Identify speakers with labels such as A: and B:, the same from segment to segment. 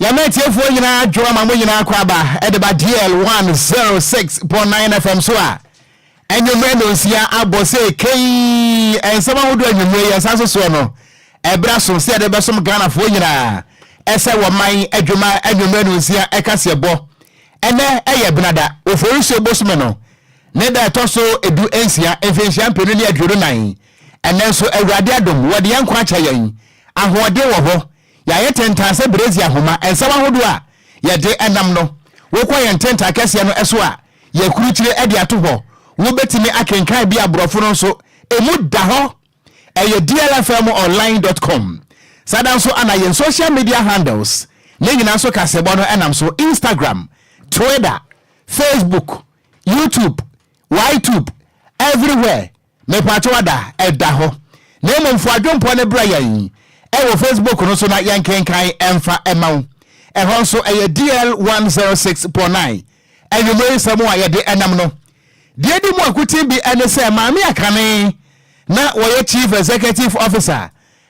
A: Ya metefo nyina dwo ma mo nyina kwaba e de ba DL 106.9 FM so a enwumre no nsia abose kei ensama hodo enwumre ya saso so no ebra so se de besom Ghana fo nyina ese wo man adwuma enwumre no nsia ekase bo ene eye benada ofori so bosme no ne da to so edu ensia efensia mpenu ne adworo nan ene so awurade adom wo de yankwa acha yan ahode wo ho ya yetentanse brezi ahoma ensama hodo a ye de enam no wo kwa yententa kase no eso a ye kuruchire ede ato ho wo betimi akenkan bi abrofo no so emu da ho eye DLFM online.com sadan so ana yen social media handles ne nyina so kasebo no enam so Instagram, Twitter, Facebook, YouTube, YouTube, everywhere me patwada eda ho na emomfo adwompo ne bra yan ewo Facebook no so na yankenkan emfa emaw ehon so eye DL 106.9 enwumre samu a ye de enam no de di mu akuti bi ene se maami akane na woye chief executive officer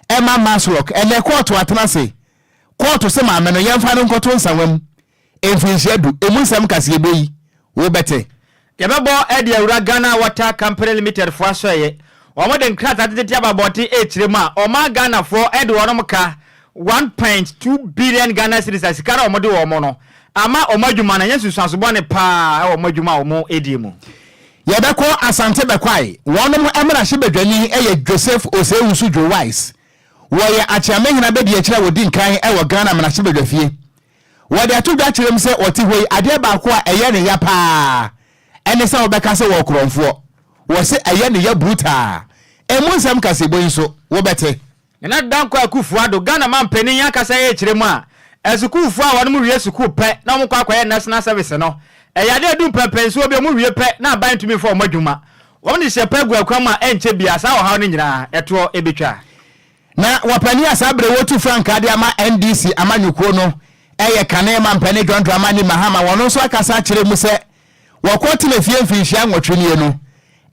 A: Emma Masrock ene court atenase court se maame no yemfa no nkoto nsanwam emfinhia du emunsam kase ebeyi wo bete
B: yebebo ede awura Ghana Water Company Limited fo asoye omo de nkrata tete ababoti echirema oma Ghana fo ede wonom ka 1.2 billion Ghana cedis asikara omo de omo no ama omadwuma na yesusanso bone pa omadwuma omo edimu
A: yebeko asante bekwai wonom emra hye eye Joseph Osewusu Jo Wise woye achiamehina bedi akira wodi nkan ewo Ghana mana hye bedwafie wode atodwa kirem se oti hoi ade ba ko a eye ne ya pa ene se obeka se wo kromfo wo se eye ne ya bruta emunsam kasebo nso wo bete
B: na danko akufuado Ghana man panin ya kasa ye kirem a esukufu a wonom wie suku pe na mo kwa akwaye national service no eyade du pepen so obi mo wie pe na ban tumi fo madwuma won de se pegu akwama enche bia sa wo hawo ne nyina eto ebetwa
A: na wapani asabre wotu frank ade ama NDC amanyuko no eye kanema mpani John Dramani Mahama wono so akasa kire mu se wakoti le fie mfinhia nwotwenie no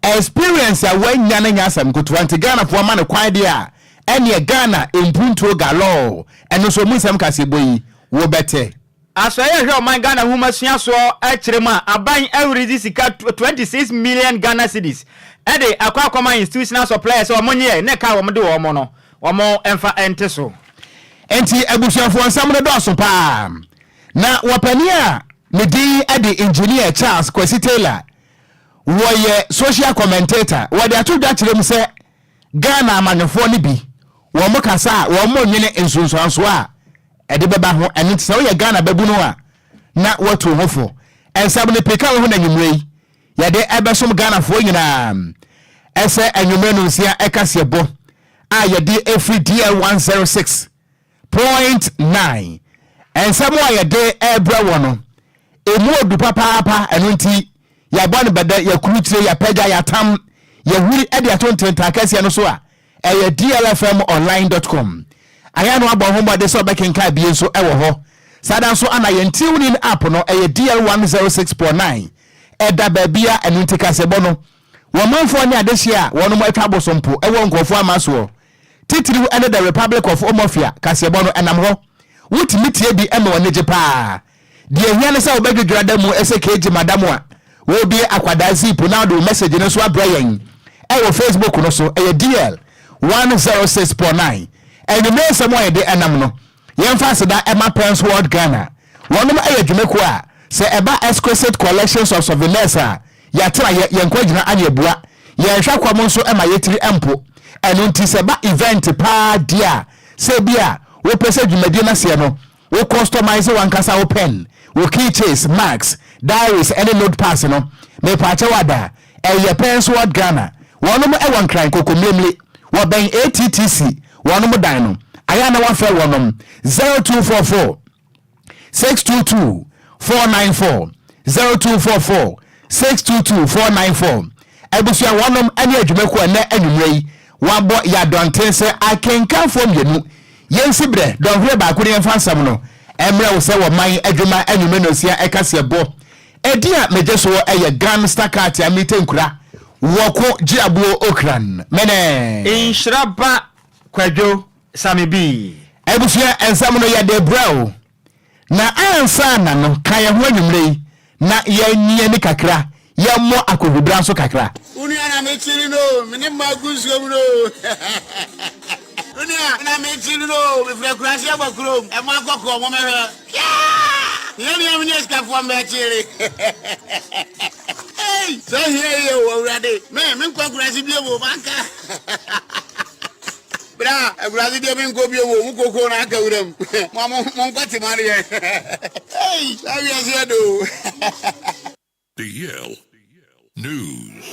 A: experience a wanya na nyasam kutuanti Ghana fo ma ne kwan de a ene Ghana empunto galo eno so munsam kaseboyi wo bete
B: asoye hwe o man Ghana huma sua so akirema aban awridi sika 26 million Ghana cedis ede akwa institutional suppliers o monye ne ka wo mde wo mo no wo mo emfa ente so
A: enti abusuafo nsam no do so pa na wapani a medi ede engineer Charles Kwesi Taylor woye social commentator wo de atodwa kirem se Ghana amanyefo ne bi wo mo kasa wo mo nyene ensunsuanso a ede beba ho ene tse wo ye Ghana babu no a na watu hofo ensam ne peka ho na nyumrei ye de ebesom Ghana fo nyina ese enwumre no nsia ekase bo a ye de every DL 106.9 ensam a ye de ebra wono emu odu papa eno nti ya bone beda ya kurutire ya pega ya tam ya huri ede atontenta kase no so a eye DLFM online.com aya no abo ho de so bekenka bie so ewo ho sada so ana ye tuning app no eye DL 106.9 eda babia enu ntikase bono wo manfo ne adehia wono mo atwa sompo ewo nkofo amaso titiri ene the Republic of Omofia kase bono enam ho wutimitie bi eme woneje pa de ehia ne se obedwedwra da mu ese keji madam a wo bi akwada zip na do message ne so abrayen ewo Facebook no so eye DL 106.9 and me someone de enam no yemfa seda Emma Prince World Ghana wonom ayadwumeko a se eba exquisite collections of souvenirs a ya tra yenkwagina anyebua ye hwa kwam nso ema yetiri empo eno nti se ba event pa dia se bia wo pese dwumadi na se no wo customize one kasa wo pen wo keychains marks diaries any note pass no me pa che wada eye Prince World Ghana wonom ewon kran kokomlemle wo ben ATTC wonom dan no aya na wa fe wonom 0244 622 494 0244 622 494 ebusia wonom ani adwumeko na anwumrei wabo ya donten se akenkan fo mienu yensibre donhwe ba ko ne fansam no emre wo se wo man adwuma anwume no sia ekase bo edia mejeso eye Gangster Cat ya mitenkura Okogyeabour Ocran
B: Nhyiraba Kwadwo Sammy B
A: ebusia ensam no ya de brow na ansa na no kan ye ho anwumre na ye nie ni kakra ye mo akohudra so kakra
C: unia na mechiri no mene maguzo no unia na mechiri no me frequency abakrom e mo akoko mo mehwe ye mi eska fo mechiri hey so here you already me frequency bi wo banka bra agurazi de ben go bi wo mu koko na aka wuram mo kwati mari hey sabi azedo
D: DL News.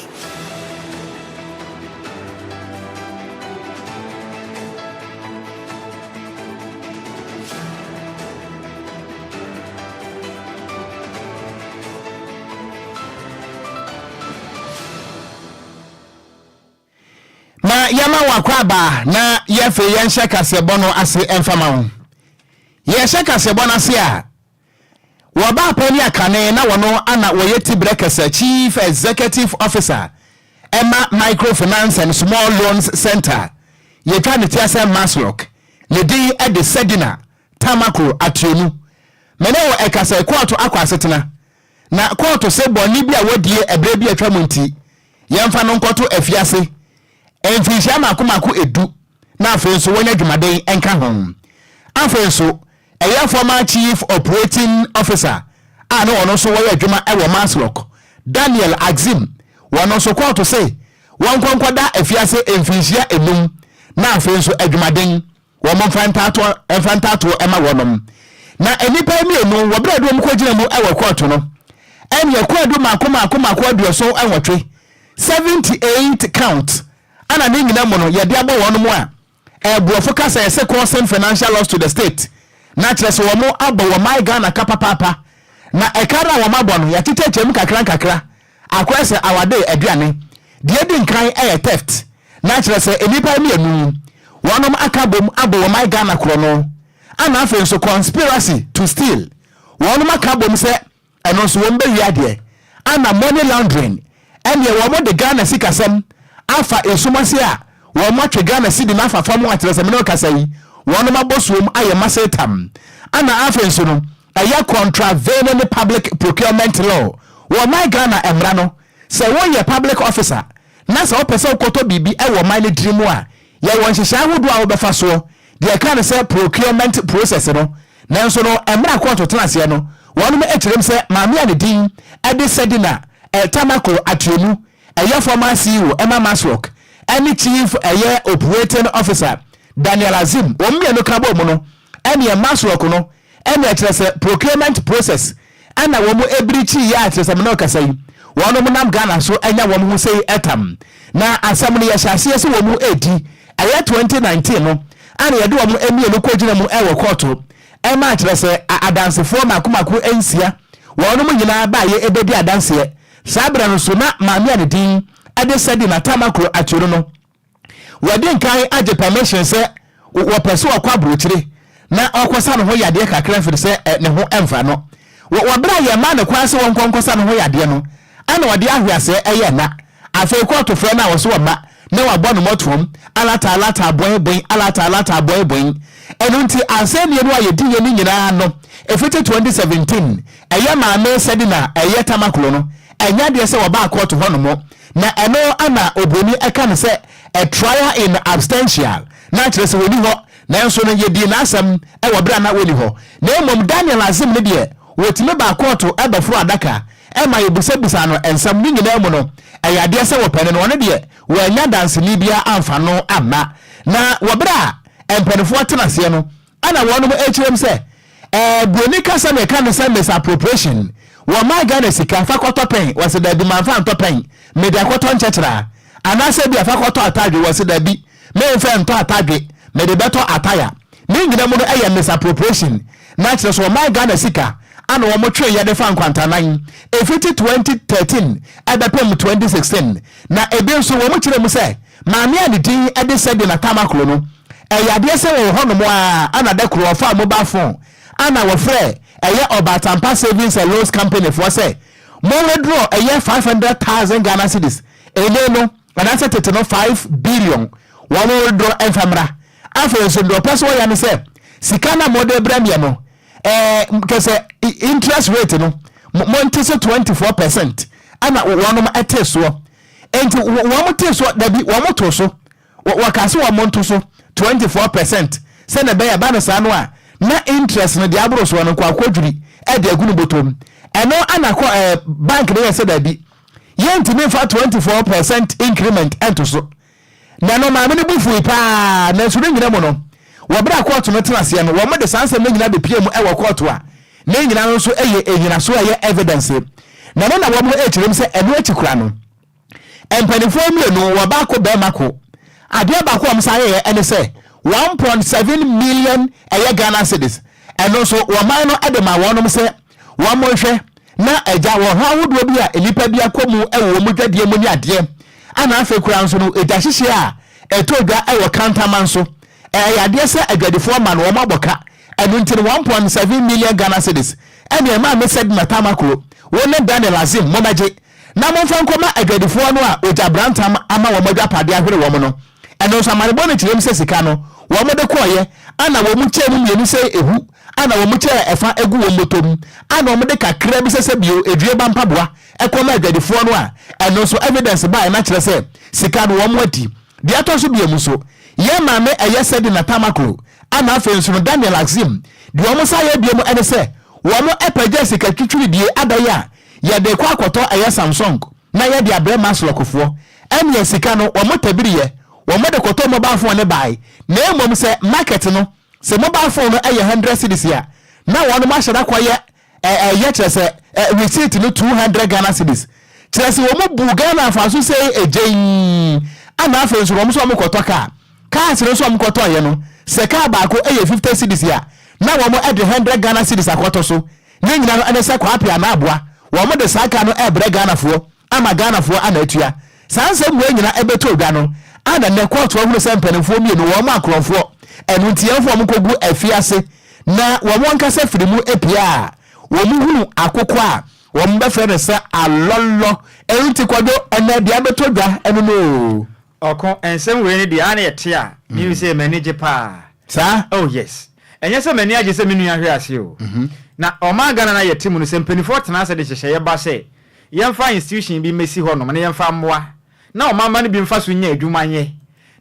A: na yama wakwaba na yefe yenhye kasebo no ase emfama ho yenhye kasebo na se a woba pani akane na wono ana woyeti brekesa chief executive officer Emma Microfinance and Small Loans Center yetwa ne tiase Maslock ne di ede sedina tamakro atuenu mene wo ekasa court akwasetena na court se boni bia wodie ebre bia atwa munti yemfa no nkoto afiase enfishia makomako edu na afenso wonya dwumaden enka ho afenso eya former chief operating officer ano ono so woya adwuma ewo Maslock Daniel Axim wono so court say won konkoda afiase enfishia enum na afenso adwumaden wo monfantato ema wonom na enipa emienu wo brado mu kogina mu ewo court no enya kwadu makomako aduoso enwotwe 78 count ana ni nyina mo no ye de abo wono mu a ebuofo kasa yese causing financial loss to the state na kyerese wo mo abo wo my Ghana kapapapa na ekara wo mabo no ya tetechem kakra akwese awade aduane de di nkan theft na kyerese enipa mienu wonom akabom abo wo my Ghana kro no ana afenso conspiracy to steal wonom akabom se eno so wo mbe wiade ana money laundering ene wo mo de Ghana sikasem afa esumase a wo matwe Ghana sidi na afa fam atrese me no kasa yi wono mabosuom aye masetam ana afenso no aya contravening public procurement law wo my Ghana emra no se wo ye public officer na se wo pese okoto bibi e wo my dream a ye won hihya hodo a wo befa so de kan se procurement process no nanso no emra court tenase no wono me etirem se maame ane din ede sedina tamakro atuenu eye former CEO Emma Maslock any chief eye operating officer Daniel Azim womye no kabo mu no ene Maslock no ene kyerese procurement process ana wo mu ebrichi ya kyerese me no kasai wono mu nam Ghana so enya wo mu sei etam na asam no ye hyase se wo mu edi eye 2019 no ana ye de wo mu emie no kogina mu ewo court ema kyerese adansefo makomako ensia wono mu nyina ba ye ebedi adanse sabra no so na maame ne din ade sedi na tamakro aturo no wade nkan age permission se wo pese Okogyeabour kire na okosa no ho yade kakra firi se ne ho emfa no wo bra ye ma ne kwa se won konkosa no ho yade no ana wade ahwiase eye na afa court fo na wo so ma na wabɔ no motom alata boy enu nti ansenie no aye diye ni nyina no efite 2017 eye maame sedi na eye tamakro no enya de se woba court ho no mo na eno ana oboni eka ne se a trial in abstention na kire se woni ho na enso no ye di na asam e wo bra na woni ho na emom Daniel Azim ne de wotime ba court e ba furu adaka e ma yebusabusa no ensam ni nyina mu no eya de se wo pene no ne de wo enya dance ni bia amfa no amma na wo bra empenefo tenase no ana wono mo echirem se boni kasa me kan se misappropriation wo ma Ghana sika fa koto pen wase da bi manfa nto pen me da koto nchechera anase bi afa koto atadwe wase da bi me mfa nto atadwe me de beto ataya me ngina mu no eye misappropriation na kire so ma Ghana sika ana wo mo twe ye de fa nkwantanan efiti 2013 abepem 2016 na ebe nso wo mo kire mu se maame ade din ade sedi na tamakro no eyade se wo hono mo a ana de kro fa mobile phone ana wo frɛ eye Obatampa savings and loans company for say mo withdraw eye 500,000 Ghana cedis ene no ana se tete no 5 billion wo mo withdraw enfamra afa so do person ya ne se sika na mo de bramia no because interest rate no monte so 24% ana wonom eteso enti womo teso dabi womo to so wakase womo to so 24% se na be ya ba no sa no a na interest no de abro so no kwa kwadwiri e de agunu botom eno ana ko bank dey say dabi yenti me fa 24% increment ento so na no ma me bufu pa na so nyina mo no wo bra court no tenase no wo mo de sanse me nyina be pie mu e wo court a na nyina no so eye enyina so eye evidence na no na wo mo e kirem se eno akikura no empanifo mi no wo ba ko be mako ade ba ko am sa ye ene se 1.7 million eye Ghana cedis eno so wo man no ede ma wonom se wo mo hwe na eja wo ha wodo bi a elipa bi akomu e wo mo dwadie mu ni ade ana afa kura nso no eja hihye a etodwa e wo kantaman so yade se adwadifo ma no wo maboka enu ntiri 1.7 million Ghana cedis ene ma me said na tamakro wona Daniel Azim momaje na monfa nkoma adwadifo no a oja brantam ama wo modwa pade ahwere wo mo no eno so amare bone kirem se sika no wo mo de koye ana wo mu chemu mienu se ehu ana wo mu che efa egu wo motom ana wo mo de kakra bi sese bio edue ba mpaboa ekoma adwadifo no a eno so evidence ba na kire se sika no wo mo adi de ato so biemu so ye mame said na tamakro ana afenso no Daniel Azim de wo mo sa ye biemu ene se wo mo epaje sika twitwiri die adaya ye de kwa akoto Samsung na ye de abre maslokofo ene sika no wo mo tabiriye wo mo de koto mobile phone ne bai na emom se market no se mobile phone no 100 cedis ya na wono ma hyeda koye ye kire se receipt no 200 Ghana cedis kire se wo mo bu Ghana afaso se ejein ana afenso wo mo so mo koto ka sire so mo koto ye no se ka ba ko 50 cedis ya na wo mo 100 Ghana cedis akoto so ne nyina no ene se kwa apia na aboa wo mo de saka no ebre Ghana fo ama Ghana fo ana atua sanse mo nyina ebeto odwa no ana ne court wo se mpanimfo mi no wo mo akrofo enu tiemfo mo kogu afiase na wo mo nkasa firimu epia wo mo hunu akoko a wo mo be fere se alolo enti Kwadwo ene dia beto odwa enu no
B: Okon ensem we ni dia na yete a mi say manage pa
A: sa
B: oh yes enye se mani age se menu ahwe ase o na Ghana na yete mu no se mpanifo tena se de hyehye ye ba se yemfa institution bi mesi ho no na yemfa mmoa na ma no bi mfa so nya adwuma nye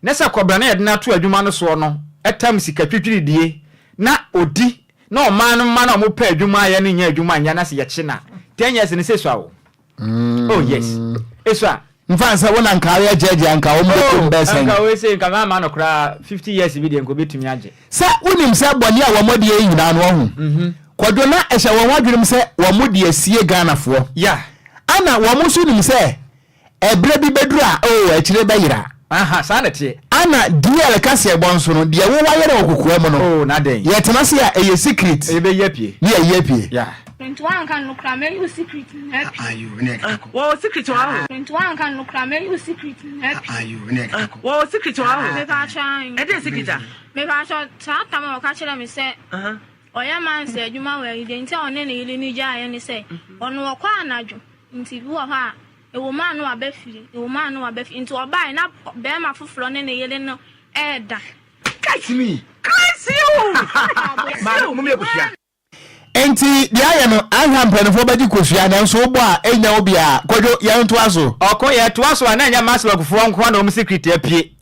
B: na se kobra na yede na to adwuma no so no etam sika twitwiri die na odi na no ma na mo pa adwuma ye no nya adwuma nya na se ye china 10 years ni se so awo oh yes eso
A: mfansa wona nkawe ajeje anka wo mo mbesen
B: anka we say nka ma no kra 50 years bi de nko betumi age
A: sa unim se boni a wo mode ye nyina no ho Kwadwo na ehye wo wadwunim se wo mode asie Ghana fo
B: ya
A: ana wo mo so nim se ebre bi beduru a akire bayira
B: aha sa na tie
A: ana DL kase ebonso no de wo wayere okukuwa mo no
B: na den
A: ye tena se a eye secret
B: e be yepie
A: ne ye yepie
B: ya
E: 21 kan nukra me you secret happy
F: ayu ne kako
E: wo secret wa 21 kan nukra me you secret happy
F: ayu ne kako
E: wo secret wa me ka chan e dey secret me ka so ta ma ka kire me se oya man se adwuma wa ide nti one ne ile ni ja ye ni se ono okwa anadwo nti bi wo ha e wo man no abafiri e wo man no abafiri nti obai na be ma foforo ne ne ile no da
F: catch me catch you ma mo me kusia
A: enti dia ye no ahwa mpanefo baji kosua na nso bo a enya obi a Kwadwo ye nto aso
B: Okon ye to aso na enya maslokofo nko na o secret apie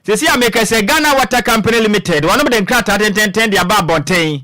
B: sesi ameka se Ghana Water Company Limited one of the krata 10 dia ba bonten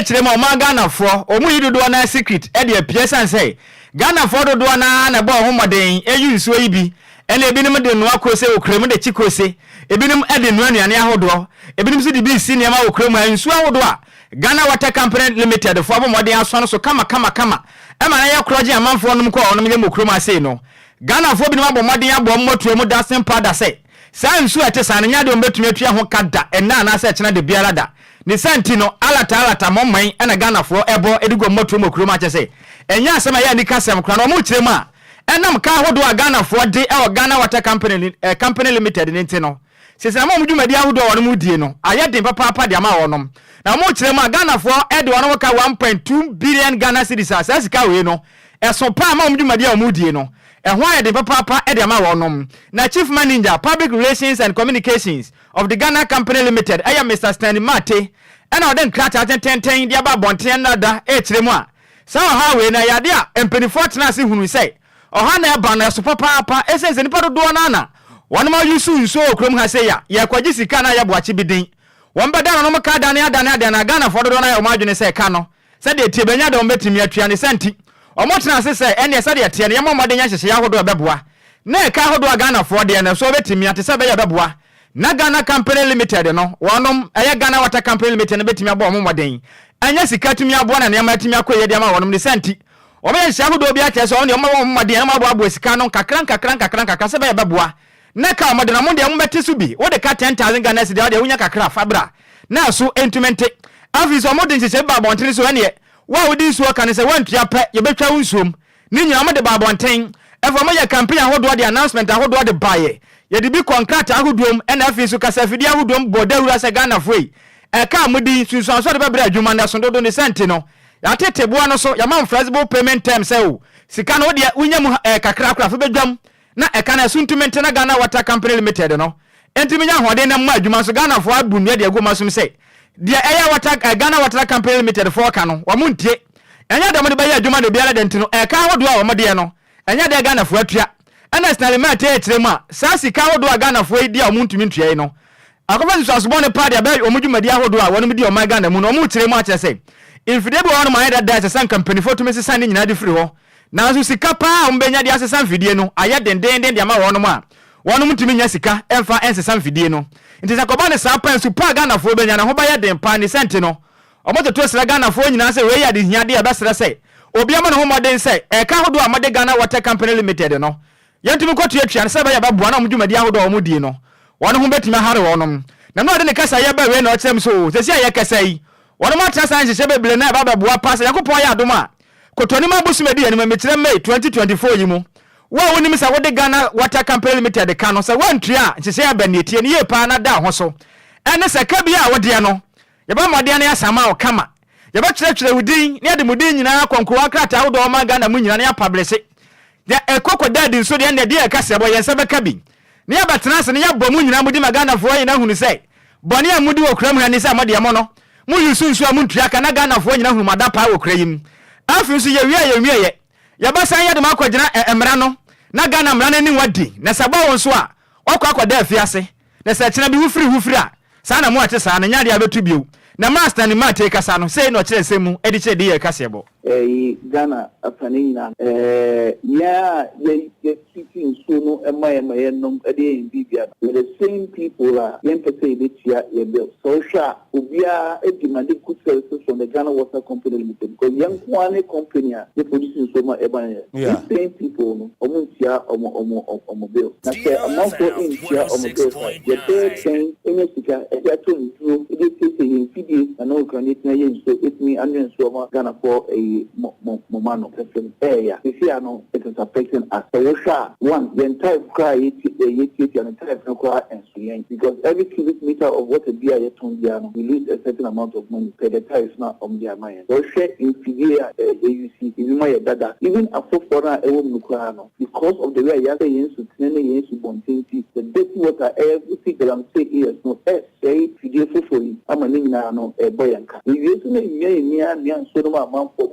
B: kire ma Ghana fo o mu yidodo na secret e de apie san say Ghana fo dodo na ba homoden eyu nsuo yi bi ene ebinim de no akose okrem de chikose ebinim e de no anuane ahodo ebinim se de bi si ne ma okrem nsuo ahodo a Ghana Water Company Limited for moden aso no so kama e ma na ye kroje amanfo no ko onom ye mokrem ase no Ghana fo bi no abo moden abo moto mu dancing powder say sansu ete sananya de ombetumi atua ho kada ena na se chena de biara da ni santi no alata momman ena Ghana fo ebo edigo moto mokrem ache say enya asema ya ni kasem kra no mo kirem a enam ka hodo a Ghana fo de e Ghana Water Company Limited ni ntino sese na mo dwumadi ahodo wono mu die no ayede papa de ama wonom na mo kirem a Ghana fo e de wono ka 1.2 billion Ghana cedis asase ka we no eso pa ma mo dwumadi a mo die no ehwa ayede papa e de ama wonom na Chief Manager Public Relations and Communications of the Ghana Company Limited aya Mr. Stanley Mate ana oden krata tenten dia ba bonten na da ekyiremu a sa ha we na yade a empenifo tena ase hunu sei oha na eba na so papa esense nipa dodo na na wonma yusu nso okrom ha sei ya kwaji sika na ya boachi bidin won beda no mka da na na Ghana fo dodo na ya omadwene sei ka no se de tie benya da ombetimi atua ne senti omotena ase sei ene se de tie ne yamomode nya hyehye ahodo beboa na ka ahodo Ghana fo de na so betimi ate se be ya beboa na Ghana Company Limited no wonom eye Ghana Water Company Limited na betimi abo omomoden anya sika tumi abo na ne ma tumi akoye de ma wonom ne senti obe hia hodo bi ate so ne omomoden ma abo sika no kakran se be ya beboa na ka omoden na mo de mo beti so bi wo de ka 10,000 Ghana cedi de wunya kakra fabra na so entumente afis omoden se ba bonten so ene wa wodi so ka ne se wantua pe ye betwa unsuom ni nyina mo de ba bonten efo mo ya campaign ahodo de announcement ahodo de baye ye de bi contract ahodom ena afis so kasa fidi ahodom bodawura se Ghana foi ka mudi sunsun so de bebra adwuma na so dodo ne senti no ya tete boa no so ya man flexible payment terms o sika no de unya mu kakra kra fo bedwam na ka na suntumente na Ghana Water Company Limited no entimi nya hode na mu adwuma so Ghana fo abu ne de agoma so se de eya water Ghana Water Company Limited fo ka no wa muntie enya de mo de baye adwuma de biara de ntino ka hodo a wo mo de no enya de Ghana fo atua ana snale ma te etrem a sa sika hodo a Ghana fo di a omuntumi ntua no akofa so asubone party abe omudwumadi ahodo a wono di o ma Ghana mu no omu tirem a chese infide bi wono ma da se san company fo tumi sesan ni nyina de firi ho na so sika pa ombenya de asesan fidie no aye denden de ama wono ma wono mutumi nya sika emfa ensesan fidie no nti sakoba ne sa pan su pa Ghana fo benya na ho ba ye den pa ni sente no omoto to sra Ghana fo nyina se we ya de hia de abesra se obi ama no ho moden se ka hodo amade Ghana Water Company Limited no yentumi kotu atwa se ba ya baboa na omudwumadi ahodo omudi no wono ho betimi hare wonom na no de ne kasa ye ba we na ochem so se sia ye kasa yi wono ma tra san hye beble na ba baboa pass yakopon ya adoma kotoni ma busumedi ani ma metire May 2024 yi mu wa wonim sa wode Ghana Water Company Limited ka no sa wantua hye ya ba netie ne ye pa na da ho so ene se ka bia wode no ye ba mode na yasama o kama ye ba kyerɛkyerɛ wudin ne de mudin nyina konkowa krata ahodo o ma Ghana mu nyina ne ya publish ya ekoko dadi so de ne de ka se bo ye se be ka bi ne ya batena se ne ya bɔ mu nyina mudi Ghana fo nyina hunu se bɔne a mudi okra mu ne se mode mo no mu yusu nsu amu ntua ka na Ghana fo nyina hunu mada pa okra yim afi nso ye wie ye ba san ye de makogyina emra no na Ghana mra ne wadi na saba won so a wakwakwada afiase na se kyena bi hufiri a sa na mu ate sa na nya de abetu bio na master ni mate kasa no sei no kyerɛ semu edi kyerɛ de ye kasa bo
G: Ghana afanina ya treating so no ema nom ade bibia the same people are empathy with your bill social obia edimande good services from the Ghana Water Company Limited because young one company they producing so much the same people no omuntia omo bill na say amount for intia omo bill the third thing any sika e ya to intro e dey say in fidi na no can it na yen so it me and so Ghana for a momano person area you see no it is affecting us so one the entire cry and entire cry and so because every cubic meter of water beer yet on the we lose a certain amount of money per the tire is not on their mind so share in figure you see even my dada even after foreign because of the way you say yen to bontinti the dirty water everything that I'm saying is no say figure for you I'm a nina no a boyanka we used to make me and so no amount for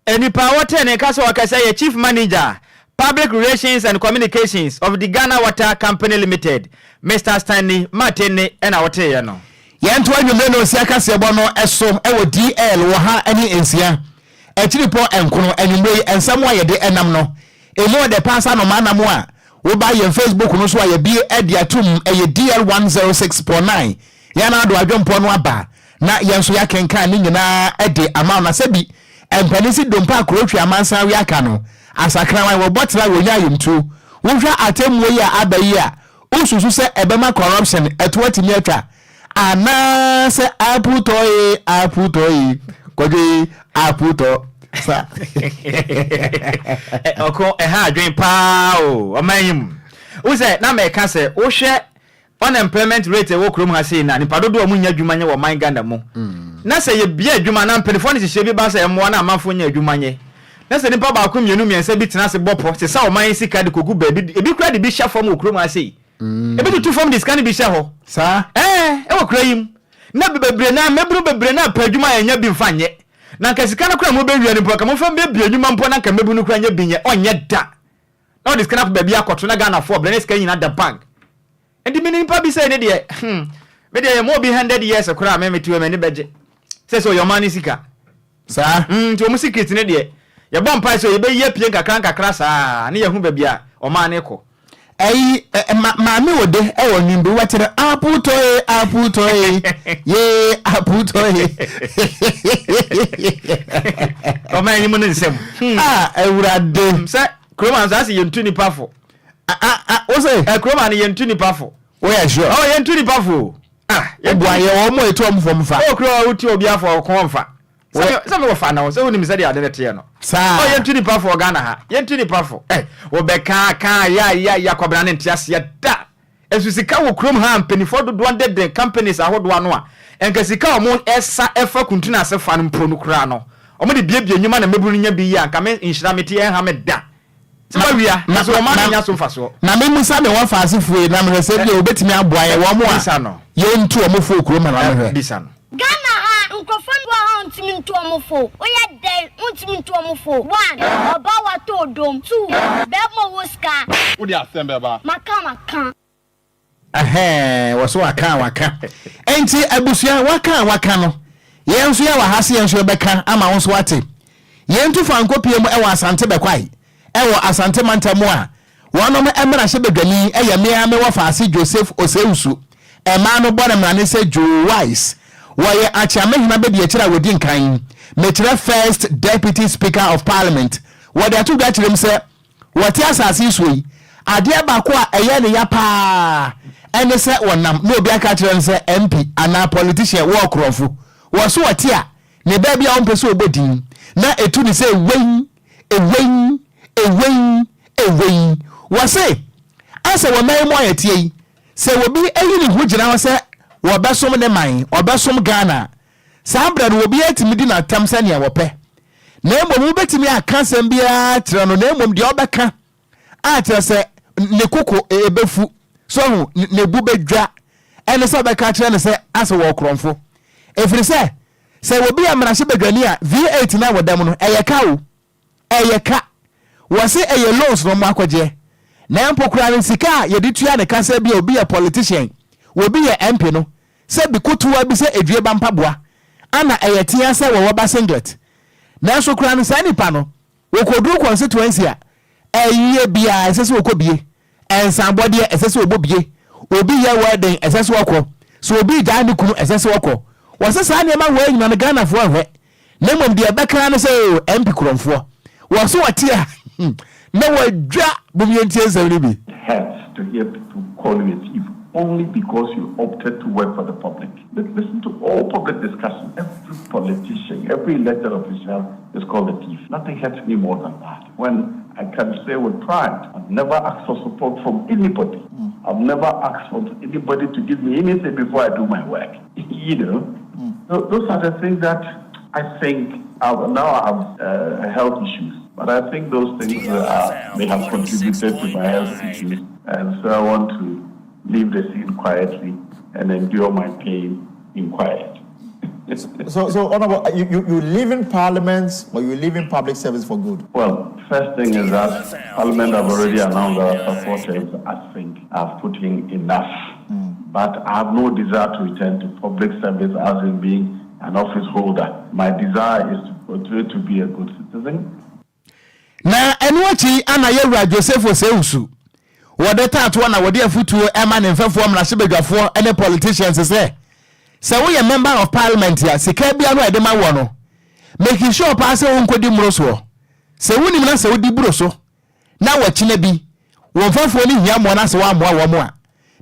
B: any power ten and Castle Wakasa, Chief Manager, Public Relations and Communications of the Ghana Water Company Limited, Mr. Stanley Martini and our Tayano.
A: Yanto Yumeno Siaka Bono Eso, Ewo DL, Waha, any Insia, a Chilipo and Kuno, and Way, and somewhere de Enamno, a more de Passano Manamoa, will buy your Facebook, no so I be at the Atum, a DL 106.9. Yana do adwon po no aba na yenso ya kenka ni nyina ede ama na sebi empanisi dompa akorotwa amansa wi aka no asakran wan wo botla wonya yimtu wohwa atemwe ya abayi a ususu se ebema corruption etwati ni atwa ana se aputoi koje aputo sa
B: oko ha adwen pa o amayim wo se na me ka se wo hwe unemployment rate wo krom ha sei na nipa dodo mu nya adwuma nye wo man Ghana mu na se ye bia adwuma na mpelefo ne hye bi ba se mo na amafo nya adwuma nye na se nipa ba ko mienu miensa bi tena se bopo se sa wo man sika de kogu ba bi kura de bi hya fam wo krom ha sei Ebe to from this can be shaho.
A: Sir?
B: E wo kura yim. Na bebre na mebru bebre na padwuma enya bi mfanye. Na nka sika na kura mo be wiani mpo ka mo fa be bi adwuma mpo na nka mebu no kura nya bi nye onye da. Na this kind of baby akoto na Ghana for ble na sika nyina da bank. Endi mini pa bi say ne de me de mo be 100 years kura me metu me ne beje. Say so your money sika.
A: Sir?
B: To mo secret ne de. Ye bon pa so ye be ye pie nkakra saa ne ye hu baby a o ma ne ko.
A: Mami wode e won nimbe watere aputoye ye aputoye
B: o ma yimu nsem
A: ewurade
B: se kroman za se yentu ni pafo
A: o say
B: kroman yentu ni pafo
A: we are sure
B: yentu ni pafo
A: ebua ye o mo etu om fom fa
B: o kro uti obi afo ko mfa se me wo fa na se woni mi se de ade te no
A: sa
B: yentu ni pafo Ghana ha yentu ni pafo wo be ka ya kwabra ne ntiase da esusika wo krom ha mpanifo do 100 companies ahodo ano a enkasika omo esa efa kuntuna se fa no mpro no kra no omo de biebie nyuma na meburu nya bi ya nka me inhira meti ha me da se wia na so ma nya so mfaso
A: na me musa me wa fa asefue na me se bi obetimi aboa ye wo mo a yentu omo fo krom na me
B: bisa no
H: Ghana ha nkofon bo ha ntimi ntu omofo oya dey ntimi ntu omofo 1 oba wa to dom 2 bemo woska
C: Wo di asembe ba
H: maka
A: waso waka enti abusua waka no yenso ya wahase yenso beka ama wonso wate yentu fankopie mu ewa asante bekwai ewo asante mantamu a wonom emra hye bedwani eyame ame wafaase Joseph Oseusu ema no bone mrane se Joe Wise woye achiamehina bedi akira wodi nkan mekira first deputy speaker of parliament wode atu gachirem se wote asase suyi ade ba ko a eye ne ya pa ene se wonam no obi aka kire se MP ana politician wo krofo wo so wote a ne ba bia won pese obodin na etu ni se ewen wo se ase wo mai mo ayetie se wo bi eyi ni hugina wo se wo besom ne man obesom Ghana sa bra no obi atimi na tam se ne wo pe na emom betimi aka sem bia tire no na emom de obeka a tire se ne koko ebefu so ne bu bedwa ene se obeka tire ne se ase wo kromfo efiri se wo bi amra hye bedwani a V8 na wodam no eyeka wo se eye loans no makwaje na empokura ne sika ye ditua ne kasa bia obi a politician wo bi ye MP no se bi kutuwa bi se edue ba mpaboa ana eyetia se wo ba singlet na so kura no sa nipa no wo koduru constituency a eyiye bia esese wo kobie ensambode esese wo bobie obi ye wedding esese wo kọ so obi ja ne kunu esese wo kọ wo se sa ne ma wo anyina ne Ghana fo ahwe na mom de beka no se MP kromfo wo so watia na wo dwa bumientie nsawri bi
I: hurts to hear people calling it thief only because you opted to work for the public. Listen to all public discussion. Every politician, every elected official is called a thief. Nothing hurts me more than that. When I can say with pride, I've never asked for support from anybody. I've never asked for anybody to give me anything before I do my work. Those are the things that I think now I have health issues. But I think those things may have contributed to my health issues. And so I want to leave the scene quietly and endure my pain in quiet.
J: So Honorable, you live in Parliament or you live in public service for good?
I: Well, first thing is that Parliament have already announced that our supporters, I think, have put in enough. But I have no desire to return to public service as in being an office holder. My desire is to continue to be a good citizen.
A: Na enwachi ana yewura Joseph Oseusu wode tato na wode afutuo ema ne mfefo mrahye ene politicians say we a member of parliament ya sika bia no edema wo no make sure pass won kodi mroso se woni na se wodi buroso na wachina bi wo mfefo ni hia mo na se wa moa wo mo a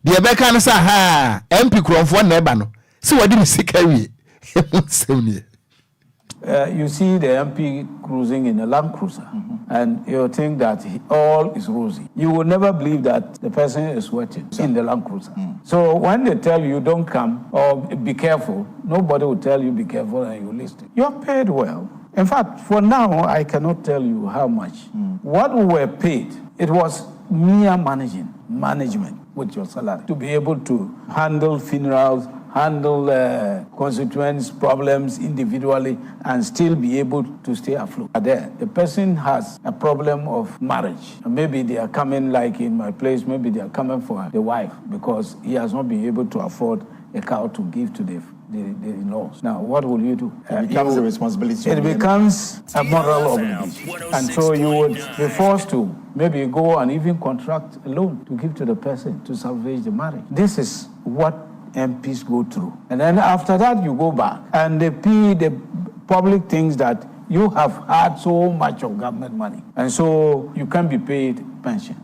A: de ebeka no sa ha MP kromfo na eba no se wodi ni sika wie
K: you see the MP cruising in a Land Cruiser, and you think that all is rosy. You will never believe that the person is working in the Land Cruiser. So when they tell you don't come or be careful, nobody will tell you be careful and you listen. You are paid well. In fact, for now, I cannot tell you how much. What we were paid, it was mere management. with your salary to be able to handle funerals, handle constituents' problems individually, and still be able to stay afloat. There, the person has a problem of marriage. Maybe they are coming, like in my place, maybe they are coming for the wife because he has not been able to afford a cow to give to the in-laws. Now, what will you do?
J: It becomes a responsibility.
K: It becomes a moral obligation. And so you would be forced to maybe go and even contract a loan to give to the person to salvage the marriage. This is what MPs go through. And then after that, you go back and they pay the public things that you have had so much of government money. And so you can be paid pension.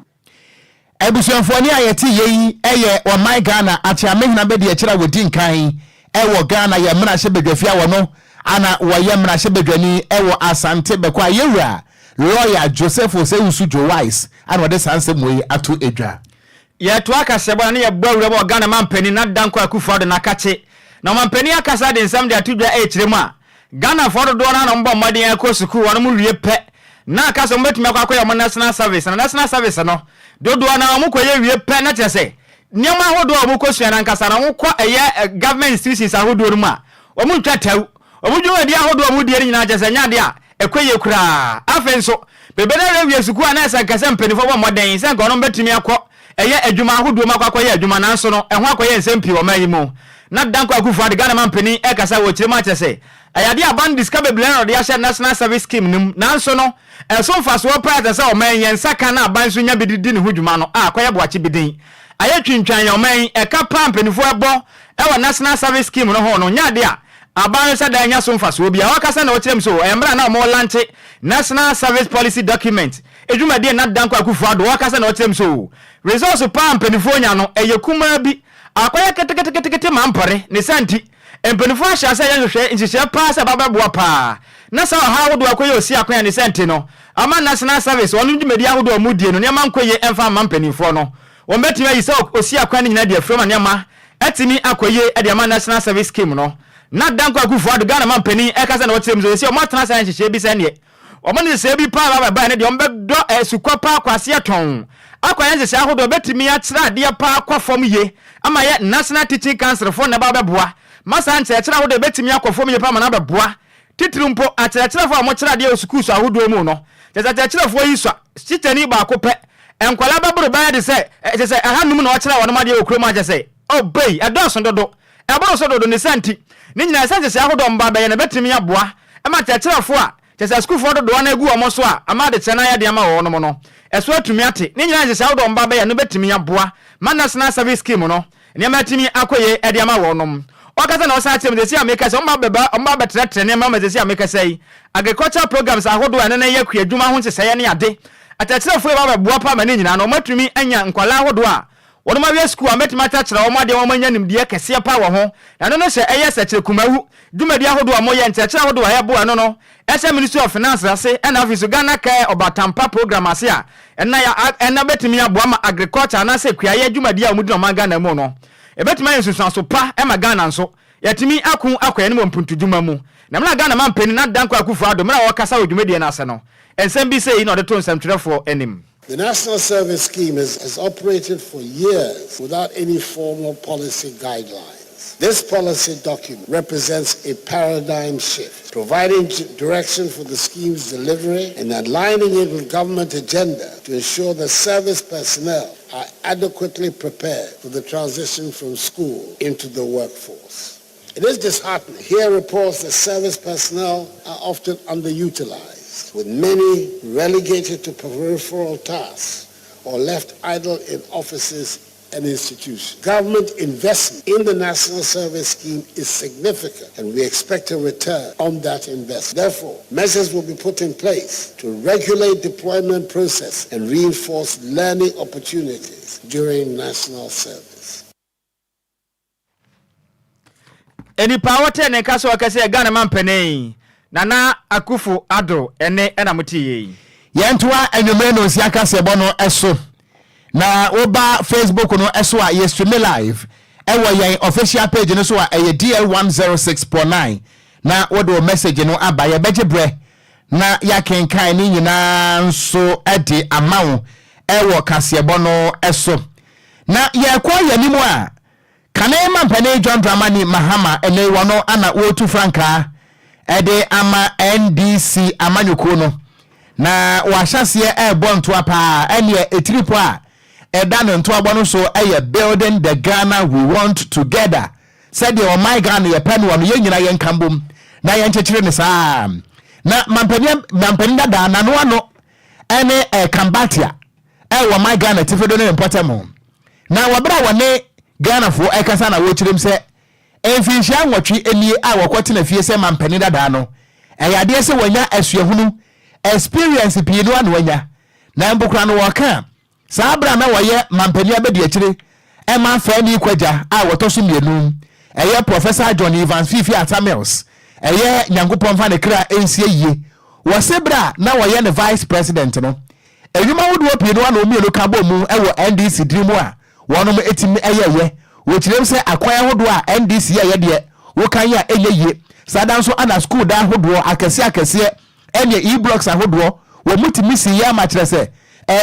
A: Ebusuanfoni ayeti yeyi eye o my Ghana ati amehna be de akira wodi nkan ewo Ghana ye mra hye bedwafia wono ana wo ye mra hye bedwani ewo asante bekwa yewura lawyer Joseph Osewusu Jowise ana wode sanse moyi ato edwa
B: ye to akase bwa na ye bawura bo Ghana mampani na danko akufado na kache na mampani akasa de nsam de atudwa ekire mu a Ghana fodo do na mbo mmade akosuku wono mu wie pe na akasa mbetumi akwakoya mo national service na national service no dodo na mo koye wie pe na chese nyama hodo omo kosua na nkasa na wokọ eye government institutions ahodo mu a omo twataw omo dwuma dia ahodo omo die nyina chese nya dia ekoye kura afenso bebe na rewie suku a na esa nkasa mpanifo bo moden se nkono betumi akọ eye adwuma ahodo mu akwakoye adwuma na nso no eho akoye nsempi o mayimu na danko akufo de Ghana mampani ekasa wo chire ma chese ayade aban discover blend de ashe national service scheme nim na nso no eso mfaso wo price se o man yen saka na aban so nya bididi ne hudwuma no akoye boache bidin aye twintwan yo man eka pampanifo ebo ewo national service scheme no ho no nya de a aban se da nya so mfaso obi a wakasa na wo chirem so emra na mo lante national service policy document edwuma de na danko akufo ado wakasa na wo chirem so resource pampanifo nya no eye kuma bi akoye ketekete mampare ne santi empanifo ahya se yenhwe nhihye pa se babeboa pa na sa ha wodo akoye osi akoya ne santi no ama national service wonu dwumadi ahodo omudie no nyama nkoye emfa mampanifo no won betimi ayi se osi akoya ne nyina de afrema nyama etimi akoye de ama national service scheme no na danko akufo ado Ghana mampani ekasa na wotem so esi o matana sa nhihye bi se ne o mo ne se bi pa baba ne de o mbedo esukwa pa akwase aton akoya nhihye ahodo betimi akira ade pa akwafom ye ama ye national teaching council for na babeboa masa nche akira ahodo betimi akwafom ye pa ma na babeboa titirumpo akira fo mo kira ade osuku so ahodo mu no tesa akira fo yi so chitani ba ko pe enkwala baburu ba de se tesa ahanum na akira wono ma de okroma je se obey adoso dodo eboro so dodo ne santi ni nyina santi se ahodo mba ba ye na betimi aboa ama akira fo a tesa school fo dodo na egu omo so a ama de chena ya de ama wo no no eso atumi ate ni nyina se ahodo mba ba ye no betimi aboa man national service scheme no ni ama timi akoye e de ama wo no okasa na osa atem de si ameka se omba betre ne ma de si ameka sei agricultural programs ahodo ane na yakua adwuma ho nsese ne ade atachira fo ba boa pa ma ne nyina no matumi anya nkwala ahodo a wono ma wie school ametimi atachira wo ma de wo manya nimde kese pa wo ho na no se eye sekire kumahu dwumadi ahodo a moye ntachira ahodo a yebo no no ese ministry of finance ase na office Ghana kai obatampa program ase a ena betimi aboa ma agriculture na se kuaye dwumadi a omudi no ma Ghana mu no ebetimi yensusanso pa e ma Ghana nso yatimi akoya ne mpuntu dwuma mu na mna Ghana mampeni na danko akufo ado mna wakasa odwumadi na ase no ensem bi sei na de to nsem twerefo enim.
L: The National Service Scheme has operated for years without any formal policy guidelines. This policy document represents a paradigm shift, providing direction for the scheme's delivery and aligning it with government agenda to ensure that service personnel are adequately prepared for the transition from school into the workforce. It is disheartening. Here reports that service personnel are often underutilized, with many relegated to peripheral tasks or left idle in offices and institutions. Government investment in the National Service Scheme is significant, and we expect a return on that investment. Therefore, measures will be put in place to regulate deployment process and reinforce learning opportunities during national service.
B: Any power ten and Castle Cassia Ghana Mampene Nana Akufo Ado ene enamuti
A: Yentwa enumeno siaka sebono eso na oba Facebook no eso a ye stream live ewo yen official page no so a DL106.9 na wodo message no aba ye begebre na yakenkan ni nyina nso edi amawo ewo kasebono eso na ye kwa yanimu a Ghanaian mampani John Dramani Mahama ene wano ana wotu franka ede ama NDC amanyuko no na wahyasie bonto apa ene etiripo a eda no nto agbo so eye building the Ghana we want together said the my Ghana ye pen wano ye nyina ye nkambom na ye nchechire ne saa na mampani dada na no ano ene Kambatia wo my Ghana tifedo ne important na wabra wane Ghana for ekasa na wochirem se enfinhia nwotwe enie a wakote na fie se mampani dada no eyade se wanya asuahunu experience pienu anu wanya na mbukra no waka sabra na waye mampani abedi akire e ma fa ni kwaja a wotoso mienu eye Professor John Evans Fifi Atamels eye nyankopon fa ne kra ensie yie wasebra na waye ne vice president no enwuma wodo pienu anu mienu ka bo mu e wo NDC dream a wonom etimi eyeye wochirem se akwan hodo a NDC ye wo kan ya eyeye sada nso ana school da hodo akese ene e-blocks ahodo wo mutimi si ya ma kire se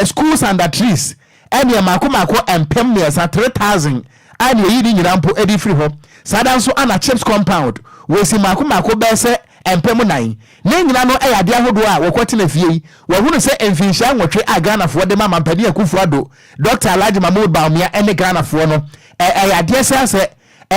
A: schools under trees ene makoma empem ne sa 3000 ane yidi nyina mpo edi free ho sada nso ana chips compound wo si makoma be se empem 9 ne nyina no eyade ahodo a wokote na fie wo hunu se emfinhia nwotwe a Ghana fo de mama mpani akufuado Dr. Alhaji Mahmoud Baumia ene Ghana fo no eyade se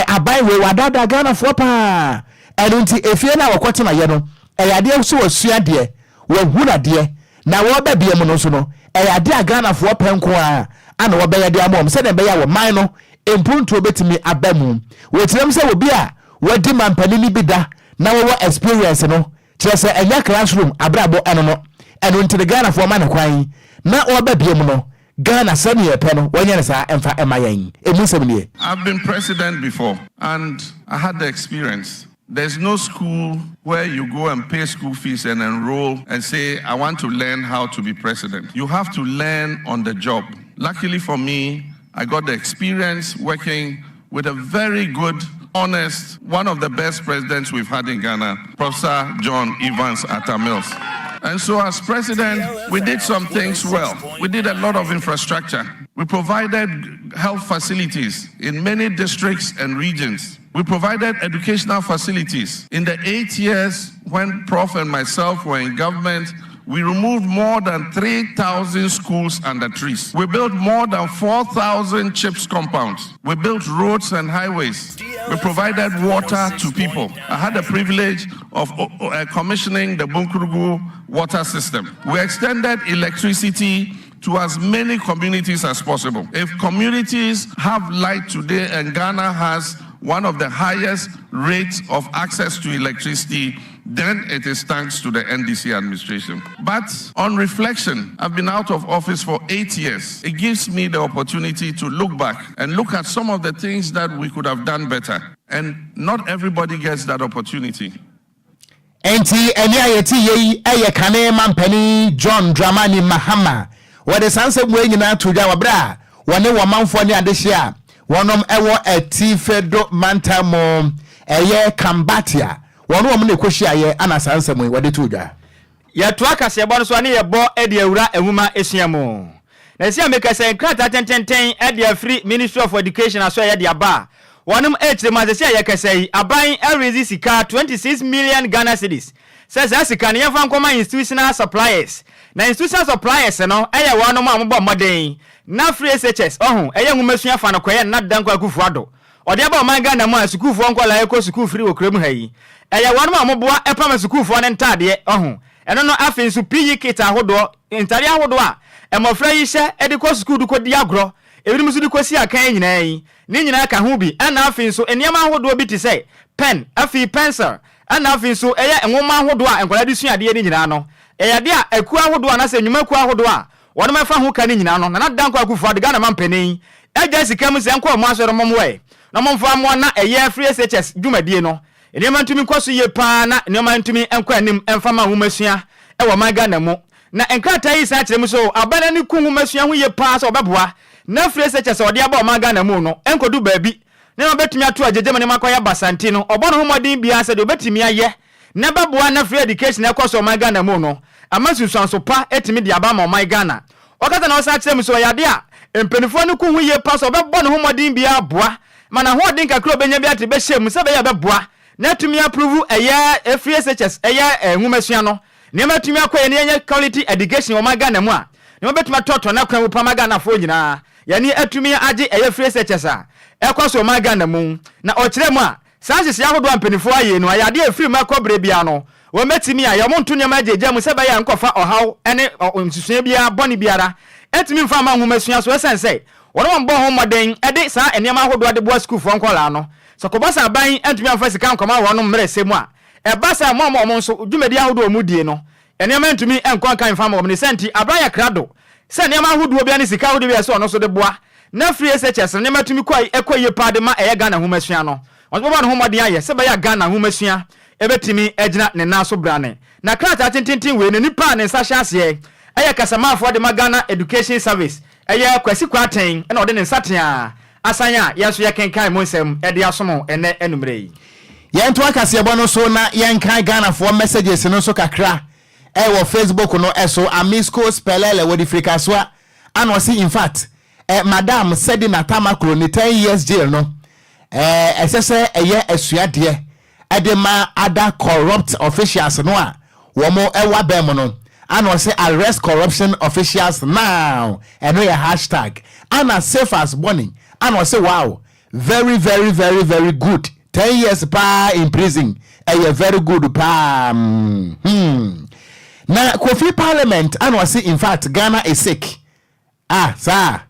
A: abai we wadada Ghana fo pa enunti efie na wokote na ye no eyade so wasua de wo huna de na wo ba bia mu no so no eyade a Ghana fo penko a ana wo be yade amom se na be ya wo man no empuntu obetimi abamu wo tirem se wo bia wadi mampani ni bida na wo experience no kire se enya classroom abrabo eno no eno ntire Ghana fo ma na kwan na wo ba bia mu no Ghana sani ye pe no wonye ne sa emfa emayen emusem nie.
I: I've been president before and I had the experience. There's no school where you go and pay school fees and enroll and say, I want to learn how to be president. You have to learn on the job. Luckily for me, I got the experience working with a very good, honest, one of the best presidents we've had in Ghana, Professor John Evans Atamels. And so as president, we did some things well. We did a lot of infrastructure. We provided health facilities in many districts and regions. We provided educational facilities. In the 8 years when Prof and myself were in government, we removed more than 3,000 schools under trees. We built more than 4,000 CHIPS compounds. We built roads and highways. We provided water to people. I had the privilege of commissioning the Bunkurugu water system. We extended electricity to as many communities as possible. If communities have light today and Ghana has one of the highest rates of access to electricity, then it is thanks to the NDC administration. But on reflection, I've been out of office for 8 years. It gives me the opportunity to look back and look at some of the things that we could have done better. And not everybody gets that opportunity.
A: Enti eni ayeti yei eye kane mampani John Dramani Mahama wode sanse mwe nyina toja wabra wone wamanfo ne adehia wonom ewo etifedo mantamo eye Kambatia wono mo ne kohia ye ana sanse mwe wode toja
B: ya to akase ebo no so ne ye bo ede awura ehuma esuamo na sia meka se krata tententen ede free Ministry of Education aso ye de aba wonom echema se sia ye kasei aban erezi sika 26 million Ghana cedis says asika ne yefan koma institutional suppliers na institutional suppliers no eye wonom ambo moden na free SHS eye nwumesua fa no koye na danko akufuado ode aba man Ghana mu asukufo nkola eko sukuu free okrem hayi eye wonom amoboa epam sukufo ne ntade eno no afin su PE kit ahodo ntare ahodo a emofra yi hye ede ko sukuu du ko di agro ebinim su di ko si akan nyina yi ni nyina ka ho bi ana afin so eniam ahodo bi ti say pen afi pencil ana afin so eye enwoma ahodo a enkola di suade ni nyina no eyade a aku ahodo a na se nwuma aku ahodo a wono mefa ho ka ni nyina no na danko akufu ade Ghana mampani eja sikam se enko mo asoro momwe na momfa mo na eye free SHS dwumadie no eniam ntumi kwaso ye pa na eniam ntumi enko anim emfa ma homasua ewo man Ghana mu na enkrata yi sa kyerem so abana ni ku homasua ho ye pa so obeboa na free SHS ode aba man Ghana mu no enkodu baabi na obetumi ato agegema ne makoya basanti no obono homodin bia se de obetumi aye na baboa na free education ekoso man Ghana mu no amasusuan so pa etimi de aba ma man Ghana okata na osa kyerem so yade a empenifo no ku hu ye pass obebɔ ne ho modin bia boa mana ho odin kakro benya bia te be hyem se be ya beboa na tumi approve eye free SHS eye nwumasua no ne matumi akoye ne yenye quality education o maga na mu a ne betuma toto na kwan wo pamaga na fo nyina yani atumi age eye free SHS a ekwaso maga na mu na okire mu a sanse ya hodo ampenifo aye no ayade afiri makobre bia no wo metimi a yomonto ne majeje mu se be ya nkofa ohaw ene nsusua bia boni biara etimi mfa ma nwumasua so esense wono mbo ho moden ede sa enema hodo ade boa school fo nkola no so ko basa ban entumi afa sika nkoma wono mre semu a e basa mo nso dwumedi ahodo omudie no enema entumi enkon kan fa mo ne senti abraya krado se enema ahodo bia ne sika ahodo bia so ono so de boa na free SHS ne matumi kwai ekoye pade ma eye Ghana humasua no onso bo no ho moden aye se ba ya Ghana humasua ebetimi egina ne naso brane na krata tintintin we ne nipa ne nsa hyase eye kasamafo de Ghana Education Service eye kwasi kwaten na ode ne nsatea asanya yeso yekenkan monsem ede asomo ene enumre yi
A: yento akase ebo no so na yenkan Ghana for messages no so kakra wo Facebook no eso amisco spelele wo di frikaswa ano si in fact madam said na tamakro ni 10 years jail no esese eye asuade edema other corrupt officials no a wo mo ewa bem no ano say arrest corruption officials now and we hashtag ana safe as burning ano say wow very very very very good 10 years pa in prison very good pa na Kofi Parliament ano say in fact Ghana is sick sir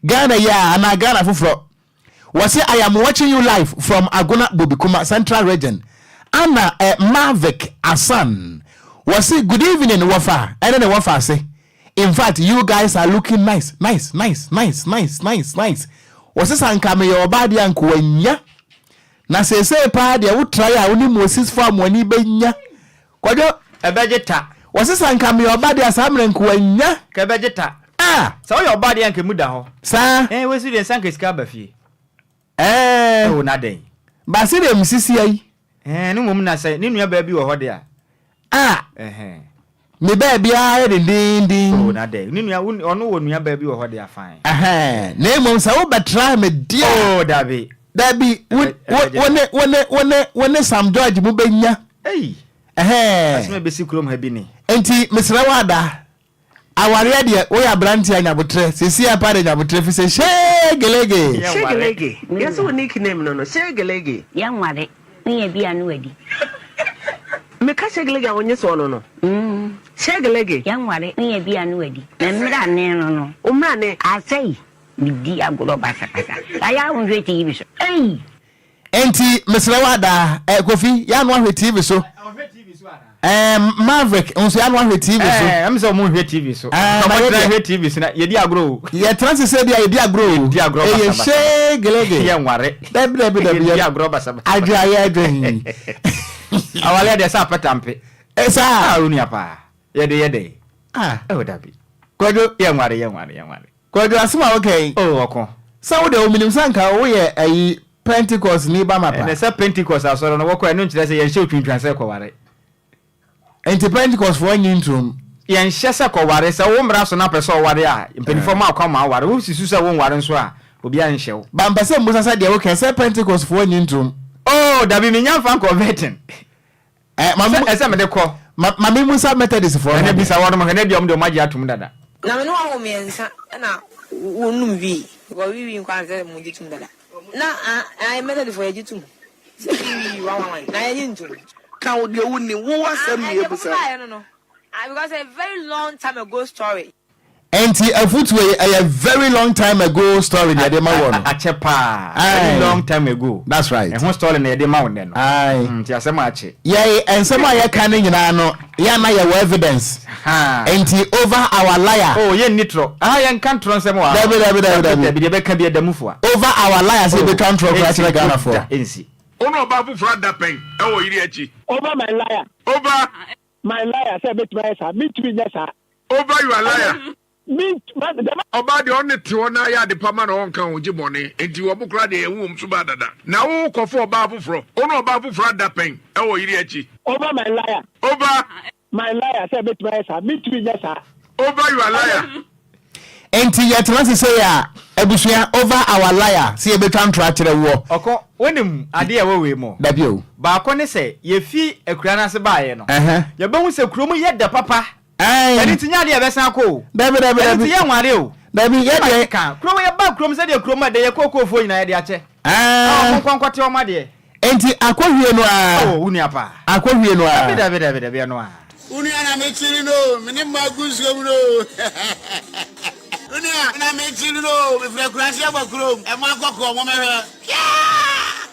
A: Ghana ana Ghana fufro was say I am watching you live from Agona Bobikuma Central Region Anna Mavic Asan was say good evening Wafa and then Wafa say in fact you guys are looking nice was this ankame your body anko anya na say pa dia wo try a oni Moses farm wani benya Kwadwo
B: ebejeta
A: was this ankame your body asamre anko anya
B: ka ebejeta so your body anke muda ho
A: sa
B: we see den sanke ska ba fie o na den
A: ba se dem sisi ai
B: no mum na say ni nua ba bi wo ho de a
A: me ba bia din
B: o na den ni nua ono wo nua ba bi wo ho de a fine
A: na mum sa wo betra me dia
B: dabi
A: wone Sam George mu benya
B: asme be sikrom ha bi ni
A: enti mesra wada aware de we abranti anyabotre sisi apare anyabotre fi se shegelege
F: yes we nickname no shegelege
H: yanware ni bia no adi
F: me ka shegelege onye so no shegelege
H: yanware ni bia no adi na mra ne no
F: umra ne
H: asai bidi agolo basa aya unwe TV so
A: enti mesra wada Kofi ya no ahwe TV so Maverick onso ya no ahwe TV so
B: am so mo hwe TV so hwe TV so na yedi agro
A: ye trans say dia yedi agro ye shegelege
B: yanware
A: yedi
B: agro basa
A: adwa ya adwa
B: awale de sa patampe
A: sa
B: uni apa yede dabi
A: Kwadwo
B: yanware
A: Kwadwo asema okay
B: okon
A: sa wo de ominim sanka wo ye ayi Pentecost ni ba mapa
B: na sa Pentecost asoro no wokọ enu nkyerɛ sɛ yɛn hyɛ otwintwan sɛ kɔware
A: enti Pentecost for nyintrum
B: yɛn hyɛ sɛ kɔware sɛ wo mmara so na pɛ sɛ ɔware a mpanifo ma akwa ma aware wo sisu sɛ wo nware nso a obi an hyɛ wo
A: ba mpɛ sɛ mbusa sɛ de wo kɛ sɛ Pentecost for nyintrum
B: dabi me nyamfa converting ɛsɛ me de kɔ
A: mame musa Methodist for
B: na bisa wɔn mo na biom de ɔmagye atum dada
M: na me no wo me nsa na wonum vi wo wi nkwa sɛ mo gye tum dada na I method for you na yintu
F: kan wo de woni wo wasam ne ebusa
M: no because a very long time ago story
A: enti afutwe a very long time ago story na de ma wo no
B: achepa very long time ago
A: that's right
B: who story na de ma wo no ti asema ache
A: ye ensema ye kan nyina no ya na ye evidence enti over our liar
B: ye nitro ye kan tro nsema wa
A: dabi
B: de be ka bi adamufo
A: over our liar say be kan tro kwa chira Ghana for
B: ensi
C: ono ba fu fra da pen e wo yiri achi
N: over my liar say bet my sa meet me nyasa
C: over your liar oba de on te wona ya de pama na won kan oji bone enti wo bukra de enwum so ba dada na wo kofo oba afufro ono oba afufro da pen e wo yiri achi
N: over my liar say bet my sa meet me nyasa
C: over your liar
A: enti yet want to say ya ebusua over our liar see ebe tantra kire wo
B: oko wonim ade a we mo
A: da bio
B: ba ko ne se ye fi akura na se baaye no ye ba hu se kurom ye da papa eni tinya de be san ko
A: da bi
B: eni ye nware o
A: da bi ye de
B: kan kurom ye ba kurom se de kurom de ye kokofo nyina ye de ache konkonkote o ma de
A: enti akohwie no a
B: oh uni apa
A: akohwie no a
B: da bi no a
L: uni ana me chiri no mini magusu no uni ana me chiri no me frequency aba kurom e ma kokko mo mehwe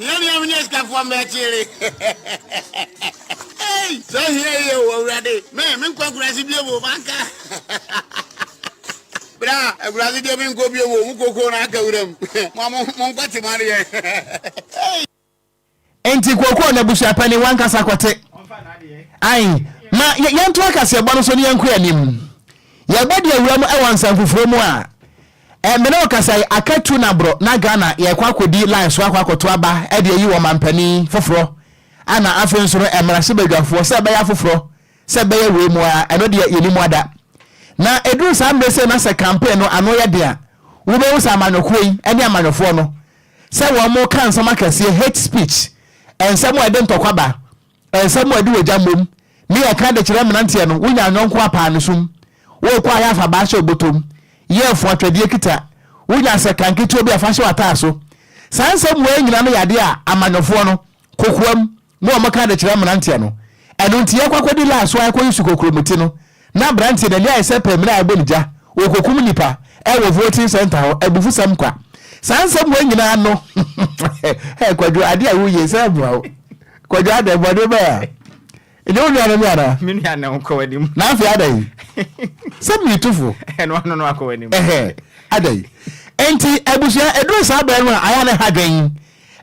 L: yeni am ni ska fo me chiri hey so here you already me nkwakurasi biebo banka bra agrasi de min ko biebo mu kokko na aka wuram mo kwati mare hey
A: enti kokko na busua pani wankasa kwate ai ma yanto akase gbo no so ne yanko anim ya gbadi awuram e wansan fufuro mu a mena okasai akatu na bro na Ghana ye kwa kodi line so akwa koto aba e de yi wo mampani fufuro ana afi nso no emrase badwafo se be ya fufuro se be ya we mu a eno de yeni mu ada na eduru sa mbese na se campaign no ano ye de a wo be wo sa amanokoi ene amanofo no se wo mo kan sama kase hate speech ensamo ede ntokwaba ensamo ede wajamom ni ya ka de kire menantie no wunya nyonko apa ne sum wo kwa ya fa ba sho botom ye fo atwade kita wunya se kankito bi afa sho ataso sansam we nyina no yade a amanyofo no kokoam mo o maka de kire menantie no eno ntie kwakwadi la so akoyi su kokromuti no na brantie na lia ese pemina agbonija wo kokum nipa e wo voting center ho ebufu sam kwa sansam we nyina no Kwadwo ade a wo ye se bro Kwadwo ade bodo ba ene onu ana mi ara
B: mi ni ana ko wadim
A: na afi adai Sammy tufu
B: eno no akọ wadim
A: adai enti abusia edro sa ba no aya na hadwen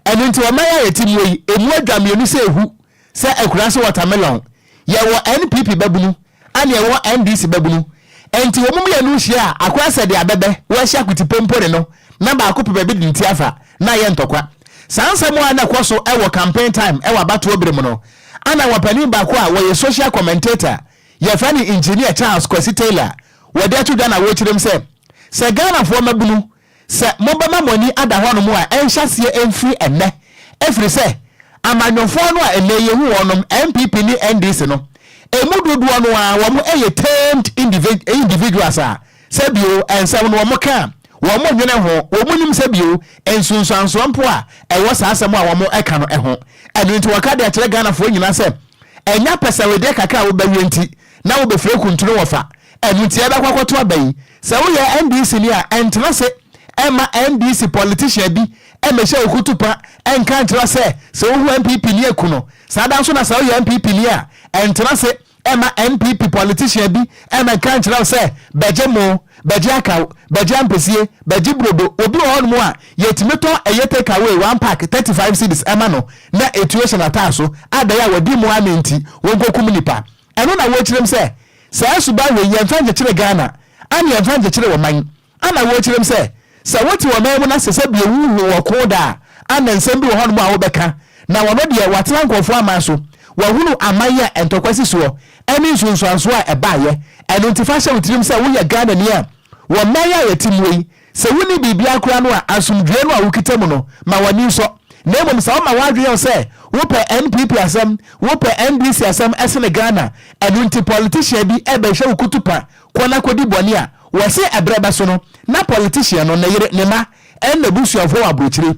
A: eno nti o maya yetim we emu adwamienu se ehu se akura se watermelon ye wo NPP babunu ane ye wo NDC babunu enti wo mum ye no hia akwa se de abebe wo hia kutipompo no na ba akọ pebebi di ntiafa na ye ntokwa sansa mo ana kwaso e wo campaign time e wa bato obire mu no ana wapani ba kwa wo social commentator ye fani engineer Charles Kwesi Taylor wo de to Ghana wo chirem se Ghana fo mabunu se mobama moni ada ho no mu a enhyasie emfiri enne efiri se amanyofo no a enne ye hu wonom MPP ni NDC no emududu no a wo mo eye tamed individuals a se bio ensem no wo mo ka wo mo nwene ho wo mo nim se bio ensunsuanso mpo a ewo saasem a wo mo eka no eho enu nti waka de akire Ghana fo nyina se enya pesa we de kaka wo bawie nti na wo befre kuntunu wofa enu nti eba kwakoto abai se wo ye NDC ni a entra se ema NDC politician bi emehye okutupa enka entra se wo MPP ni ekuno sada so na se wo ye MPP ni a entra se ema MPP politician bi ema kan entra se bejemo bejiaka bejiampesie bejibrodo obi honmu a yetimeto eyete kawe one pack 35 cedis ema no na etuation ataso adaya wadi mu amenti wonkokum nipa eno na wo kirem se suba we yemfanje kire Ghana ani yemfanje kire woman ana wo kirem se woti wo man mu na sese bie wu wo koda ana nsem bi wo honmu a wo beka na wono de watena nkofo amaso wahunu amaya entokwasi so eni sunsuanso a ebaye eno ntifasha wutirim se wo ye Ghana ni a wo maya yetimwe se woni bibia kura no a asumdwe no a wokitamu no ma wani so na mom sa ma wadwe se wo pe NPP asem wo pe NDC asem esene Ghana eno nti politician bi ebehwe ukutupa kona kodi boni a wo se ebreba so no na politician no na yire ne ma en na busuafo abrochire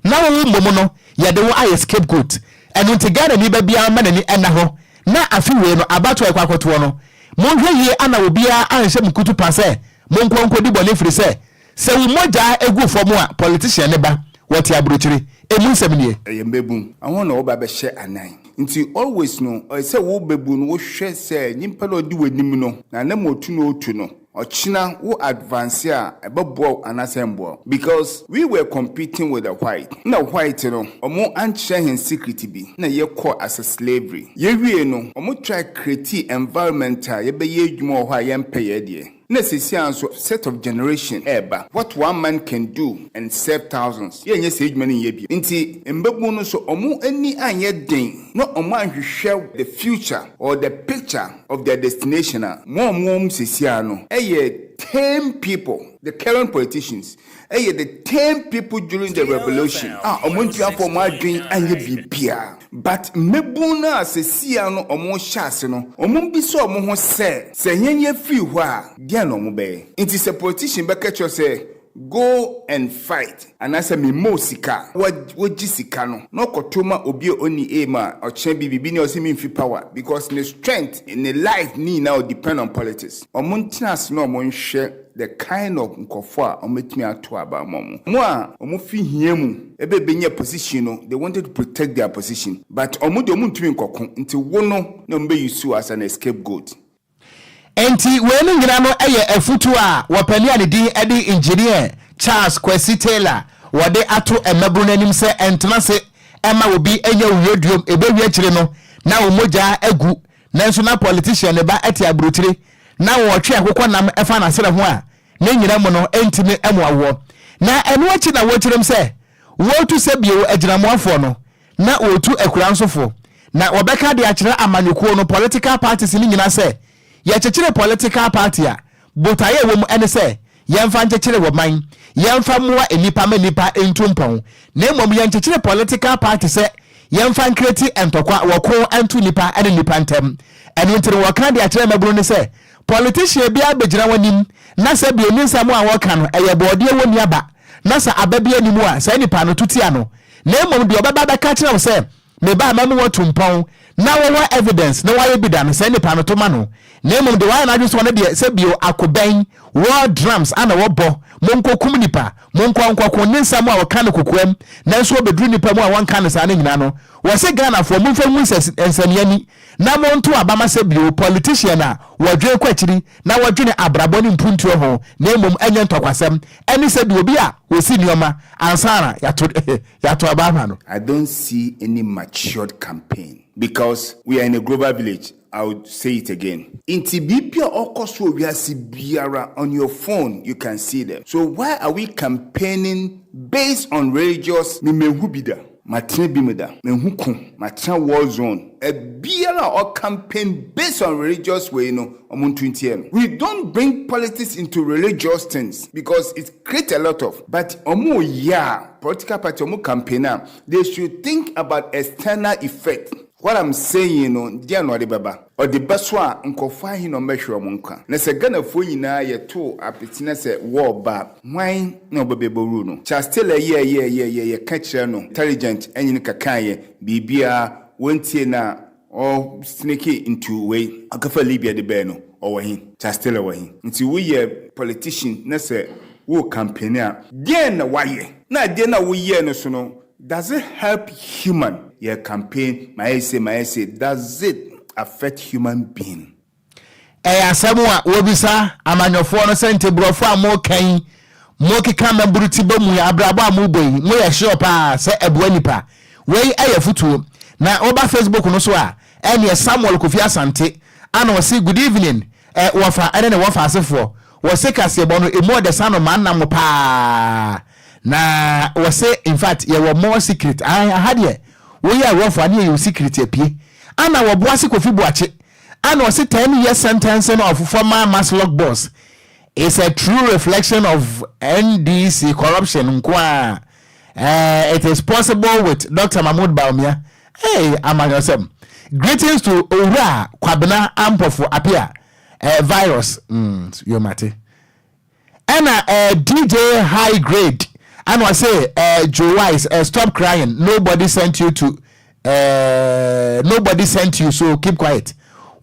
A: na wo mom no ye de wo aye scapegoat eno nti Ghana ni babia ma nani ena ho na afiwe no abato ekwakoto no monhwe ye ana obia anhye mkutupa se monkonko di bole firi se wo moja egu fo mu a politician ne ba woti abrochire emu nsem nie
O: eyembebu awon na wo ba be hye anan nti always no se wo bebu no wo hwe se nyimpa no di wanim no na na motu no otu no ochina wo advance a ebebo anasembo because we were competing with the white na white no omo anche hen secret bi na ye call as a slavery ye wie no omo try create environment a ye be ye adwuma ho a ye mpeye de na sisi anso set of generation eba what one man can do and save thousands ye nye se adwuma ni ye bi nti embebu no so omo ani anye den no omo anhwehwe the future or the picture of their destination a mo sisi ano 10 people, the current politicians. The 10 people during the revolution. For my dream and you be but mebuna se siano omo shase no omo bi so omo ho se yenye free ho a dia no mo be. It is a politician be catch say go and fight and as a memo sika waji sika no kotoma obi oni ema or chen bibi ni o se me power because the strength in the life need now depend on politics. Omontinas no omo nhwe the kind of nkofo a ometimi ato aba momo mo a omo fi hiemu ebe benye position no they wanted to protect their position but omo de omo ntimi nkokon nti wo no na mbe use as an scapegoat.
A: Enti wenu nyina no eye afutu a wapani ane din edi engineer Charles Kwesi Taylor wode ato emabru nanim se entena se ema obi enya uyeduom ebewi akire no na omoja agu nanso na politician ne ba ati abrotire na wo twe akokɔ nam efa na sere ho a na nyina mo no entimi emuawo na eno achi na wo tirem se wo tu se bio agiramoafo no na otu akuransofo na wobeka de akire amanyekuo no political parties ni nyina se ye chechire political party a botaye wo mu ene se yemfa nchechire wo man yemfa muwa enipa manipa entumpon na emom ye nchechire political party se yemfa nkreti entokwa woko antu nipa ene nipa ntem ene ntire woka de akire mabro ne se politician bia begira wanim na se bi oninsamu a woka no eye bode woni aba na sa ababia nimu a se nipa no tutia no na emom de obaba ba ka kire wo se me ba mamu wotumpon na wo evidence na why bi da no se nipa no to ma no na emom de why na just one de se bio akoban war drums ana wo bo monko kum nipa monko ankoko ninsamu a woka no kokoam na so obedru nipa mu a wonka no sa na nyina no wo se Ghana fo mumfa mu ensaniani na monto abama se bio politician a wodwe kwachiri na wodwe abrabo ni mpuntu ho na emom enye ntokwasem eni se bi obi a wosi nioma ansana yato abama no.
O: I don't see any matured campaign because we are in a global village. I would say it again. Inti bipia okoso wiasi biara on your phone, you can see them. So why are we campaigning based on religious mimehubida? Matine bimeda, mehuku, matine war zone. A biara or campaign based on religious way, we don't bring politics into religious things because it creates a lot of. But political party campaigner, they should think about external effect. What I'm saying, dear Nhyiraba Baba, or the best one, Uncofa him on measure monka. Nessa Ghana for you now, ye two appetiness at war bar. Wine no baby Boruno. Just still a year, catcher no, intelligent, and in Kakaye, Bibia, won't na or sneaky into way. I can Libya the Beno, or him, just still away. Until we a politician, Nessa, who campaigner, then why? Now, then we no sono. Does it help human? Your campaign, my say, does it affect human being?
A: Asamwa wobisa amanyofo no sente brofo amo kan mo kika memburuti bamu ya abrabo amuboi mo ya shop a se ebua nipa wei aya futuo na oba Facebook no so a ene Samuel Kofi Asante ana o say good evening wofa ene ne wofa asefo wo se kase bo no emo de sano man na mo pa na wo say in fact ye were more secret I had here we are wofa na you secret apie ana wo boase Kofi Boache and was a 10-year sentence of former Maslog boss. It's a true reflection of NDC corruption. It is possible with Dr. Mahmoud Baumia. Hey, Amagosem. Greetings to Ura Kwabena Ampo for Apia. Virus. Your mate. And DJ High Grade. And I say, Joe Wise, stop crying. Nobody sent you, so keep quiet.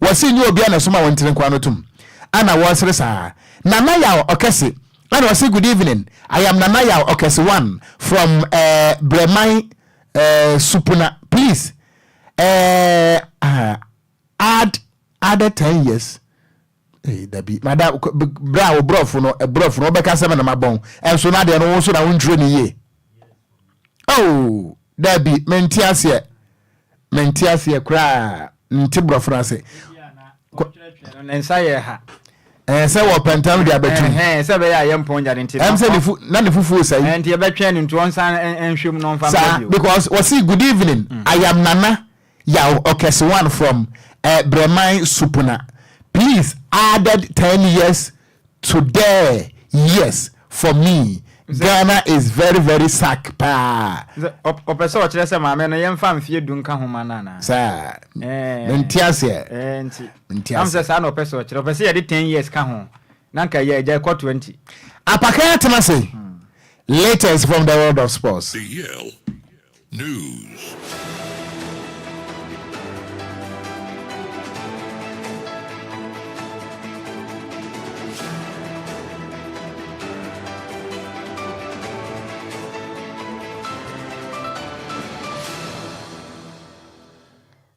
A: Wasi nyo bia na soma wontere kwa no tum ana wonsere sa Nana Yaw Okese and wasi good evening. I am Nana Yaw Okese 1 from Bremai Supuna. Please add 10 years. Hey, that be madam bra brofo no beka sema na mabon enso na de no so na wondre ni ye. Oh, that be mentiasie kra ntibro France
B: nsaye ha
A: se wo pentam dia betu
B: se be ya yemponja nti
A: am se na ne fufu sai
B: nti e betwen nti onsan enhwem no mfa
A: radio because we see good evening. I am Nana Yaw Okese 1 from Bremai Supuna. Please added 10 years today, yes, for me, Ghana is very, very sack pa.
B: Opeso ochire se maame no yemfa mfie dunka homa nana.
A: Sir. Ntiase.
B: Ntiase. Am se sa no opeso ochire. Opeso ye de 10 years ka ho. Nanka ye je 20.
A: Apaka temase. Latest from the world of sports.
D: DL News.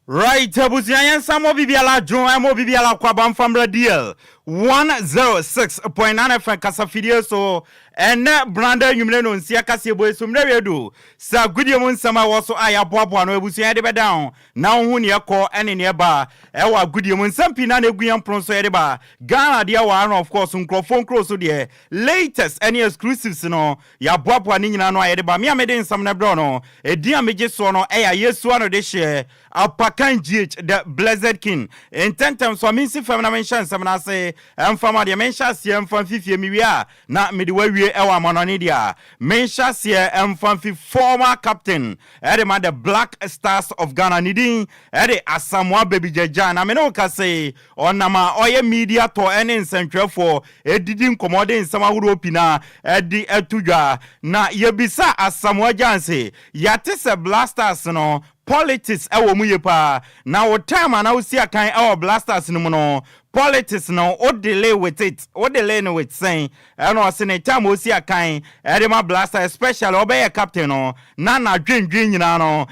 B: Right, Buzian Samo Bibiala John Amo Bibiala Kwabam from DL 106.9 FM Casafidio so and Branda Yumeno Siaka Sebo Sumredo. Sa Goodiamon Sama was so I aboabo no Buzian de down. Now Hunia call any nearby. Ewa Goodiamon Sampina Guian Pronso Edeba. Ghana dear one of course phone close to the latest any exclusives no ya boabo Nina no Edeba. Mia made in some Nebrono. A dear Majesono Aya yes one of this share. Apakan GH the blessed king. In 10 times so means if I'm mention some say from the mention CM from 50 miwia na midway ewa mononidia. Mention CM from former captain Edema the Black Stars of Ghana nidin Ede Asamoah Baby Jejan. I mean okay say on nama oye media to any central for didn't commode in some Europina Edi etuja na yebisa Asamoah Janse yatese Blasters no politics ewo muyepa na o time na o see akan ewo Blasters no no politics no o delay with it o delay no with saying and o say time o see akan edema Blaster especially obey captain no na dwen nyina no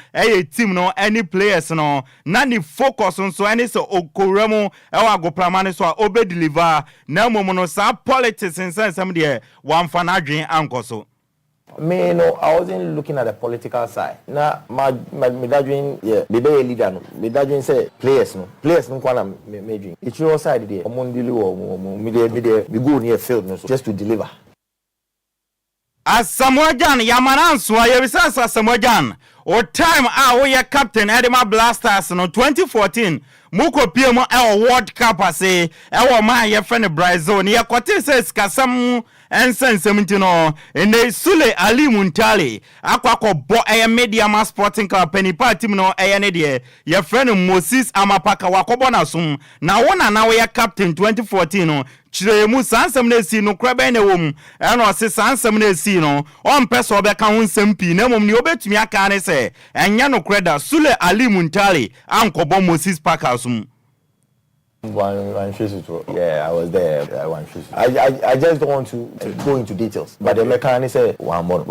B: team no any players no na ni focus on so any so okoremu ewo agopramane so obe deliver na momo no sa politics in sense am there one fan adwen ankoso.
P: Me no, I wasn't looking at the political side. Now, my dadwin, yeah, the day leader no, my dadwin say players no kwana me dream. It's your side there. Omondili or me go near field no, so just to deliver.
B: Asamoah Gyan Yamaran so yebisa Asamoah Gyan o time we captain Edema Blasters no 2014 muko piemo World Cup ase man ye friend Brazil ne yakote says kasam ensensem no ene Sule Ali Muntali akwakọ bo media ma sporting club penny party no ne de ye friend Moses Amapaka wakobo na sum na wona na we captain 2014 no chiremu sansem na esi no kraba na wom eno se sansem na esi no on person obeka ho nsem pi na mom ni obetumi aka ne se enya no kreda Sule Ali Muntali ankobo Moses Parker sum.
P: Yeah, I was there. I just don't want to go into details. But the mechanic said one more.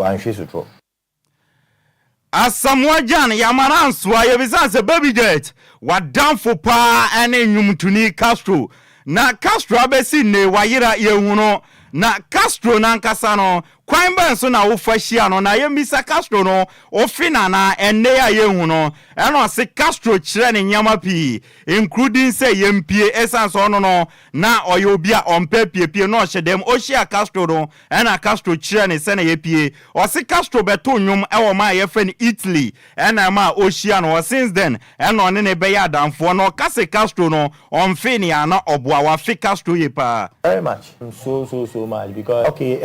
B: Asamoah Gyan Yamaran swa yebisa se baby jet wa down for pa ene nyumtuni Castro na Castro abesi ne wayira yehuno na Castro na nkasa no kwan ban so na wo fahia no na yemisa Castro no ofina na enne ya yehu no eno se Castro kire ne nyama pi including say yempie essence ono no na oyobia ompe piepie no hyedem ohia Castro no ena Castro kire ne se na yepie o se Castro beto nwum ewo ma ye friend Italy ena ma ohia no since then eno ne ne be ya danfo no kase Castro no omfini ana oboa wa fi Castro yepa
P: very much so much because okay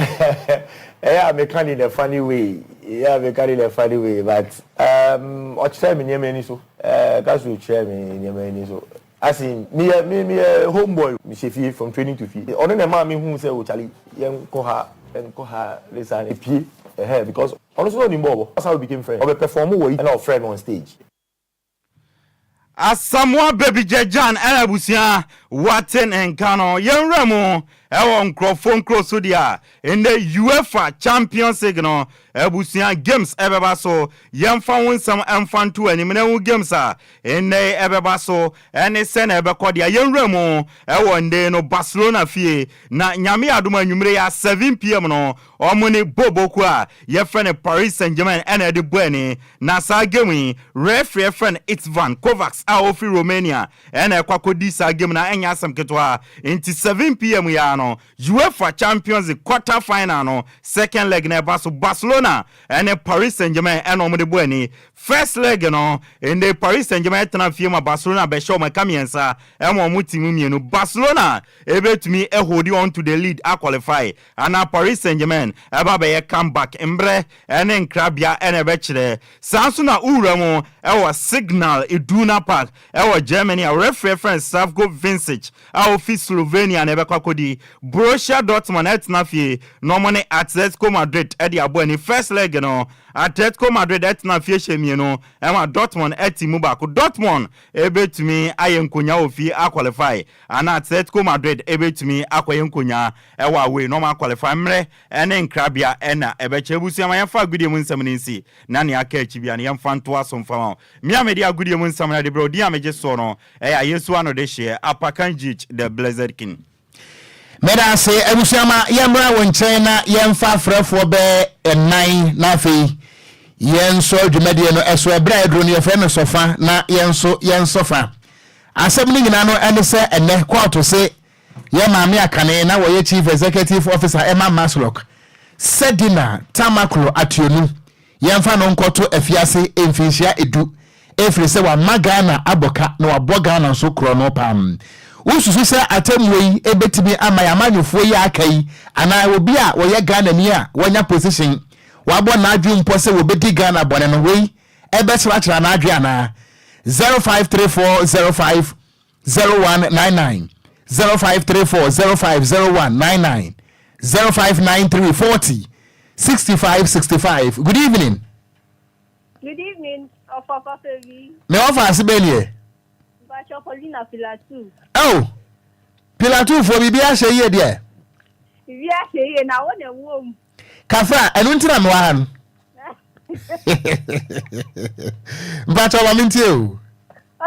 P: yeah, me can in a funny way. But what say me nyeme so. That's what chair me nyeme so. As in me homeboy, me shefi from training to fee. Ono na ma me hu say o Charlie, yen ko ha listen e pie because also no nimbo. That's how we became friends. We perform we and our friend on stage.
B: Asamoah Baby Jejan Elabusia Waten Enkano Yenremo Ewon Crofon Crosodia in the UEFA Champions League no Ebusia games ebebaso Yemfa won some enfan to any menu games in the ebebaso any sen ebekodia Yenremo Ewon de no Barcelona fie na nyame aduma nwumre ya 7 PM no omuni bobokwa ye friend Paris Saint-Germain and the Bueni na sa game referee friend Itzvan Kovacs a ofi Romania and ekwakodi sa game na enya asam ketwa inti 7 PM ya no UEFA Champions League quarter final no second leg na baso Barcelona and Paris Saint-Germain and omo de boani first leg no in the Paris Saint-Germain tena fie ma Barcelona be show ma kamiensa e mo mutimu mienu Barcelona ebetumi e hold on to the lead a qualify and Paris Saint-Germain eba be comeback embre and Enkrabia and ebechire sanso na uramo e was Signal Iduna Park e was Germany a reference Slavko Vincic a office Slovenia na ebekwa kodi Borussia Dortmund etna fie no money Atletico Madrid e di abo ni first leg no Atletico Madrid etna fie hye no e ma Dortmund etimu ba ko Dortmund ebetumi ayenkonya ofi a qualify and Atletico Madrid ebetumi akoyenkonya e wa we no ma qualify mre ene Nkrabia ena ebechebusu ama yamfa agudie mu nsam nsi na ne aka achibia ne yamfa nto asomfa mi amedi agudie mu nsam na de bro di ameje so no e ya Yesu ano de hye Apakanjich the Blessed King
A: meda se ebusuama yamra wonchen na yamfa frefo be enan na afei yenso dwumadie no eso ebra edro ne yefa no sofa na yensofa asem ni nyina no ene se ene kwato se ye maame akane na wo ye chief executive officer Emma Maslock sedina tamakro ationu yemfa no nkoto afiase emfinhia edu efiri se wa magana aboka na waboga na so kro no pam ususu se atemwei ebetimi amaya manyofo yi akai ana obi a wo ye Ghana ni a wonya position wabo na adwu mpo se wo bedi Ghana bone no wei ebetira na adwu ana 0534050199 0534050199 0593406565. Good evening.
Q: Good evening, Offa Sevi.
A: Me offer Sibelie.
Q: Bacho Paulina Pilatu.
A: Oh, Pilatu for Bibia Sheye there.
Q: Bibia Sheye na won e wom.
A: Kafra, enu ntina me wahan. Bacho wa minti o.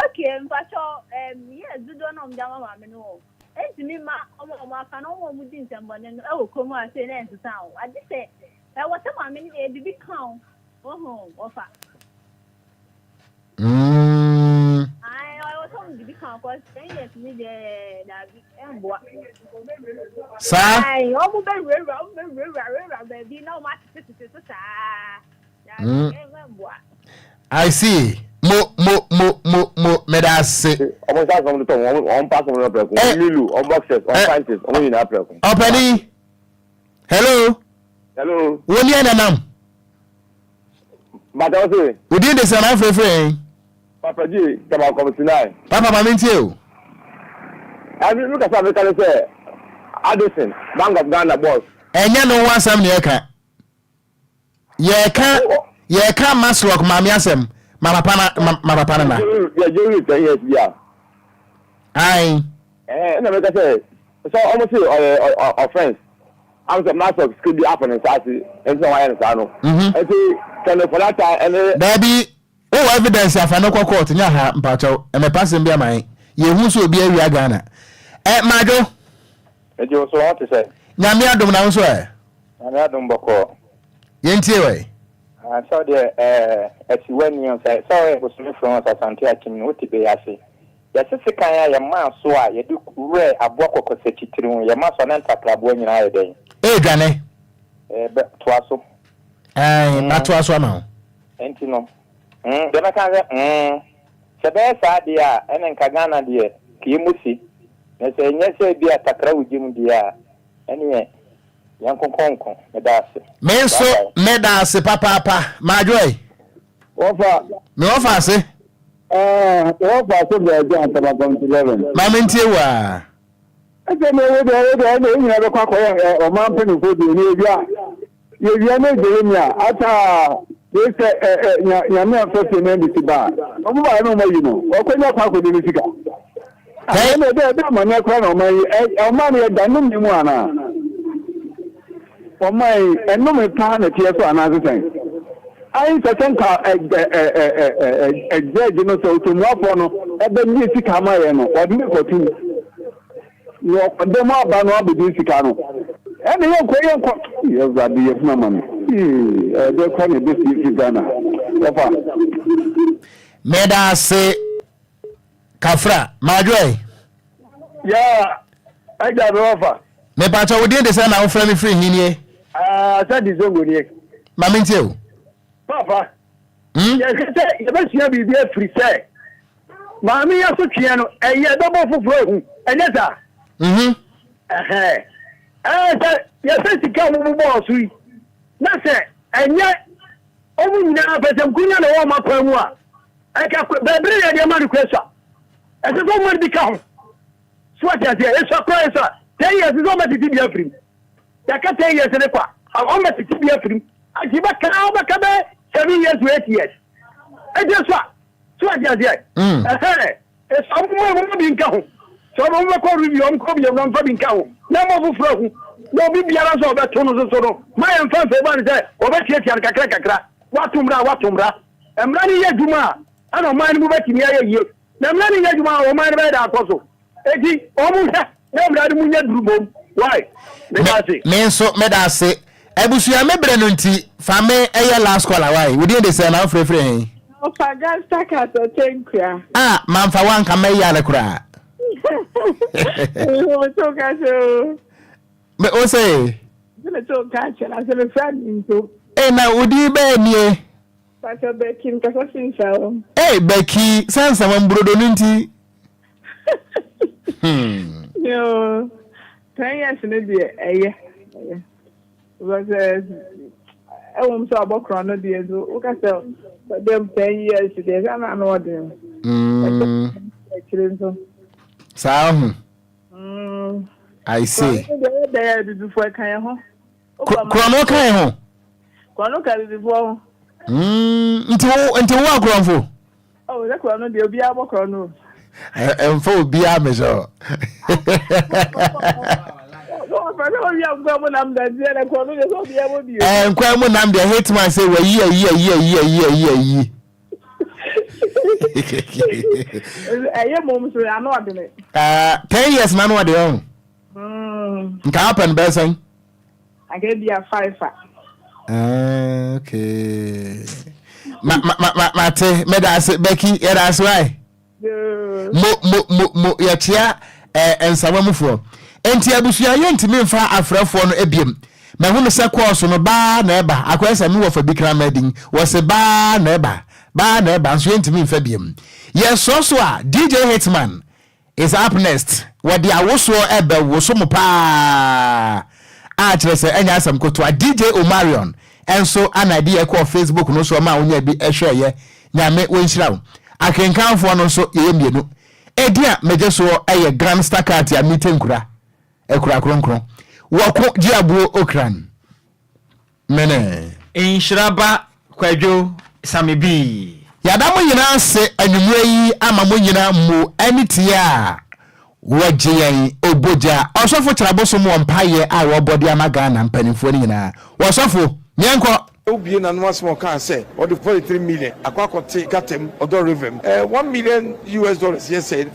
Q: Okay, Bacho yes, do no mjama ma me no. Entimi ma omo aka no wo mu di nsembone no e wo komu ase na ensesa o. Ade se e wo se ma me ni e bibi kan. Oho, Offa. Ai, wo se mu bibi kan ko se yes ni de da bi emboa.
A: Sa?
Q: Ai, o mu be rera baby na o ma tete sa.
A: I see. Mo medase.
R: Omo sa from the top. On pass on the break. Milu, on boxes, on pints, on in April.
A: Openi. Hello.
R: Hello.
A: Woni enanam.
R: Madose.
A: Odi de sana frefre.
R: Papa ji, tama come tonight.
A: Papa ma minti o.
R: Abi look at me can say Addison, Bank of Ghana boss.
A: Enya no wansam ne eka. Ye ka Maslock ma miasem. Mama pana na.
R: Yeah, you 10 years yeah.
A: Aye.
R: Na me ka say so almost offense. I'm the master of skill be happen and say and so I know. I say can for that and
A: baby oh evidence afa no court nya ha mpacho e me pass mbia man ye hu so obi awia Ghana majo
R: ejo so what to say
A: nyame adom na so
R: nyame adom boko
A: ye ntie we
R: I saw the when you say sorry was from Asante Akim no ti be ase ya sese kan ya ma so a ye du re aboko ko sekitiru ya ma so na ntakrabo nyina ye den
A: dwane
R: be to aso
A: na to aso ama
R: enti no de na kan se be sa dia enen ka Ghana de ki musi na se nya se bia takra ujim dia ene yankonkonko
A: menso medase papa majoy
R: Offa
A: me offer se
R: Offa so be jan taba come 11
A: ma mentie wa
R: ese me we de ni na be kwa o ma mpeni ko de ni bia ye bia na de ni ata ese nya me afọ se na bi ba o mu ba no ma yi no o ko nya kwa ko de sika ai me de ma na kwa no ma yi o ma ne da num ni mu ana o mai enu me pa na tie so ana sen ai se ka judge no so to mo afọ no e be ni sika ma ye no o de ko tu no de mo aba no abedi sika no e me ye ko ye za bi ye funa man de ko ne de sika Ghana Offa
A: meda se kafra majoy
R: ya aja do Offa
A: Me pacha we dey say na free me free hinie.
N: Said is ogori.
A: Mama ntie.
N: Papa. Yes, say you be see be free say. Mami ya so twa no eye double foforo hu. Enye sa. Say yes say sika mo bo so yi. Na say enye omu nyina pese kunya na wo makwa mu a. Eka bebre ya de ma request. Ese so mo bi ka ho. So what ya say? Eso ko eso. 10 years is almost to be free. Ya ka 10 years ne kwa. Almost to be free. Ajiba kana ba ka be 7 years to 8 years. E je so what ya say? Eso mo bi nka ho. So mo ko review am ko bi am fa bi nka ho. Na mo fu fro ho. No bi biara so be to no so no. Ma em fa fe ba ni say o be tie tie kakra. Watumra. Emra ni ye djuma. Ana ma ni mo be timi aye ye. Na emra ni ye djuma o ma ni be da akoso. Eti o mu hwe. Na emra ni mu nya durubom. Why?
A: Me so me da se. Ebusuya me bre no nti fa me eye last call why? We dey say na frefre.
S: O fa gas takat o tenkua.
A: Man fa wan ka me ya le kura.
S: O to ka so.
A: Me o say.
S: Me to ka che na se me friend nto.
A: Na udi be nie.
S: Pastor Becky nka sinsa.
A: Becky sansa mambrodo nti.
S: Yo. 10 years ne de because I'm so about Ocran de so o ka say them 10 years de na no de.
A: Sam. I see.
S: There before kan ho.
A: Krono kan ho.
S: Krono kan before.
A: Nti wo akronfo.
S: Oh, that krono de obi abo krono.
A: Enfo obi a me so. Kwa mu nam de hitman say we yi.
S: Eye mom so ya no ade ne.
A: 10 years na no ade on. Nka happen be say.
S: I get dia 5.
A: Okay. Mate me da say Becky era so why? Mo ya tia ensawa mufo. Enti abusuya yentimi mfa afrafo no ebiem. Me hu no se course no ba na eba. Akwese me wo fa bikra madin. Wo se ba na eba so yentimi mfa biem. Yes so a DJ Hitman is up next. What the awoso ebe wo so mo pa. A kire se enya asam koto a DJ Omarion. Enso anadi e ko Facebook no so ma onya bi ehwe ye. Nyame wonhyira. Akenkanfo no so ye mienu. Edia mejeso eye Grand Star Card ya mitenkura. Ekura kronkron. Okogyeabour Ocran. Mene.
B: Nhyiraba Kwadwo Sammy B.
A: Yadamu nyina se anwumre yi ama mo nyina mo anitia. Wajeyan oboja. Osofo kyerabo mo mpaye a wo body amaga na mpanimfo ni nyina. Osofo nyenko
C: Obie na no asmo kan say or the 43 million akwakote gatem odo revem $1 million yes said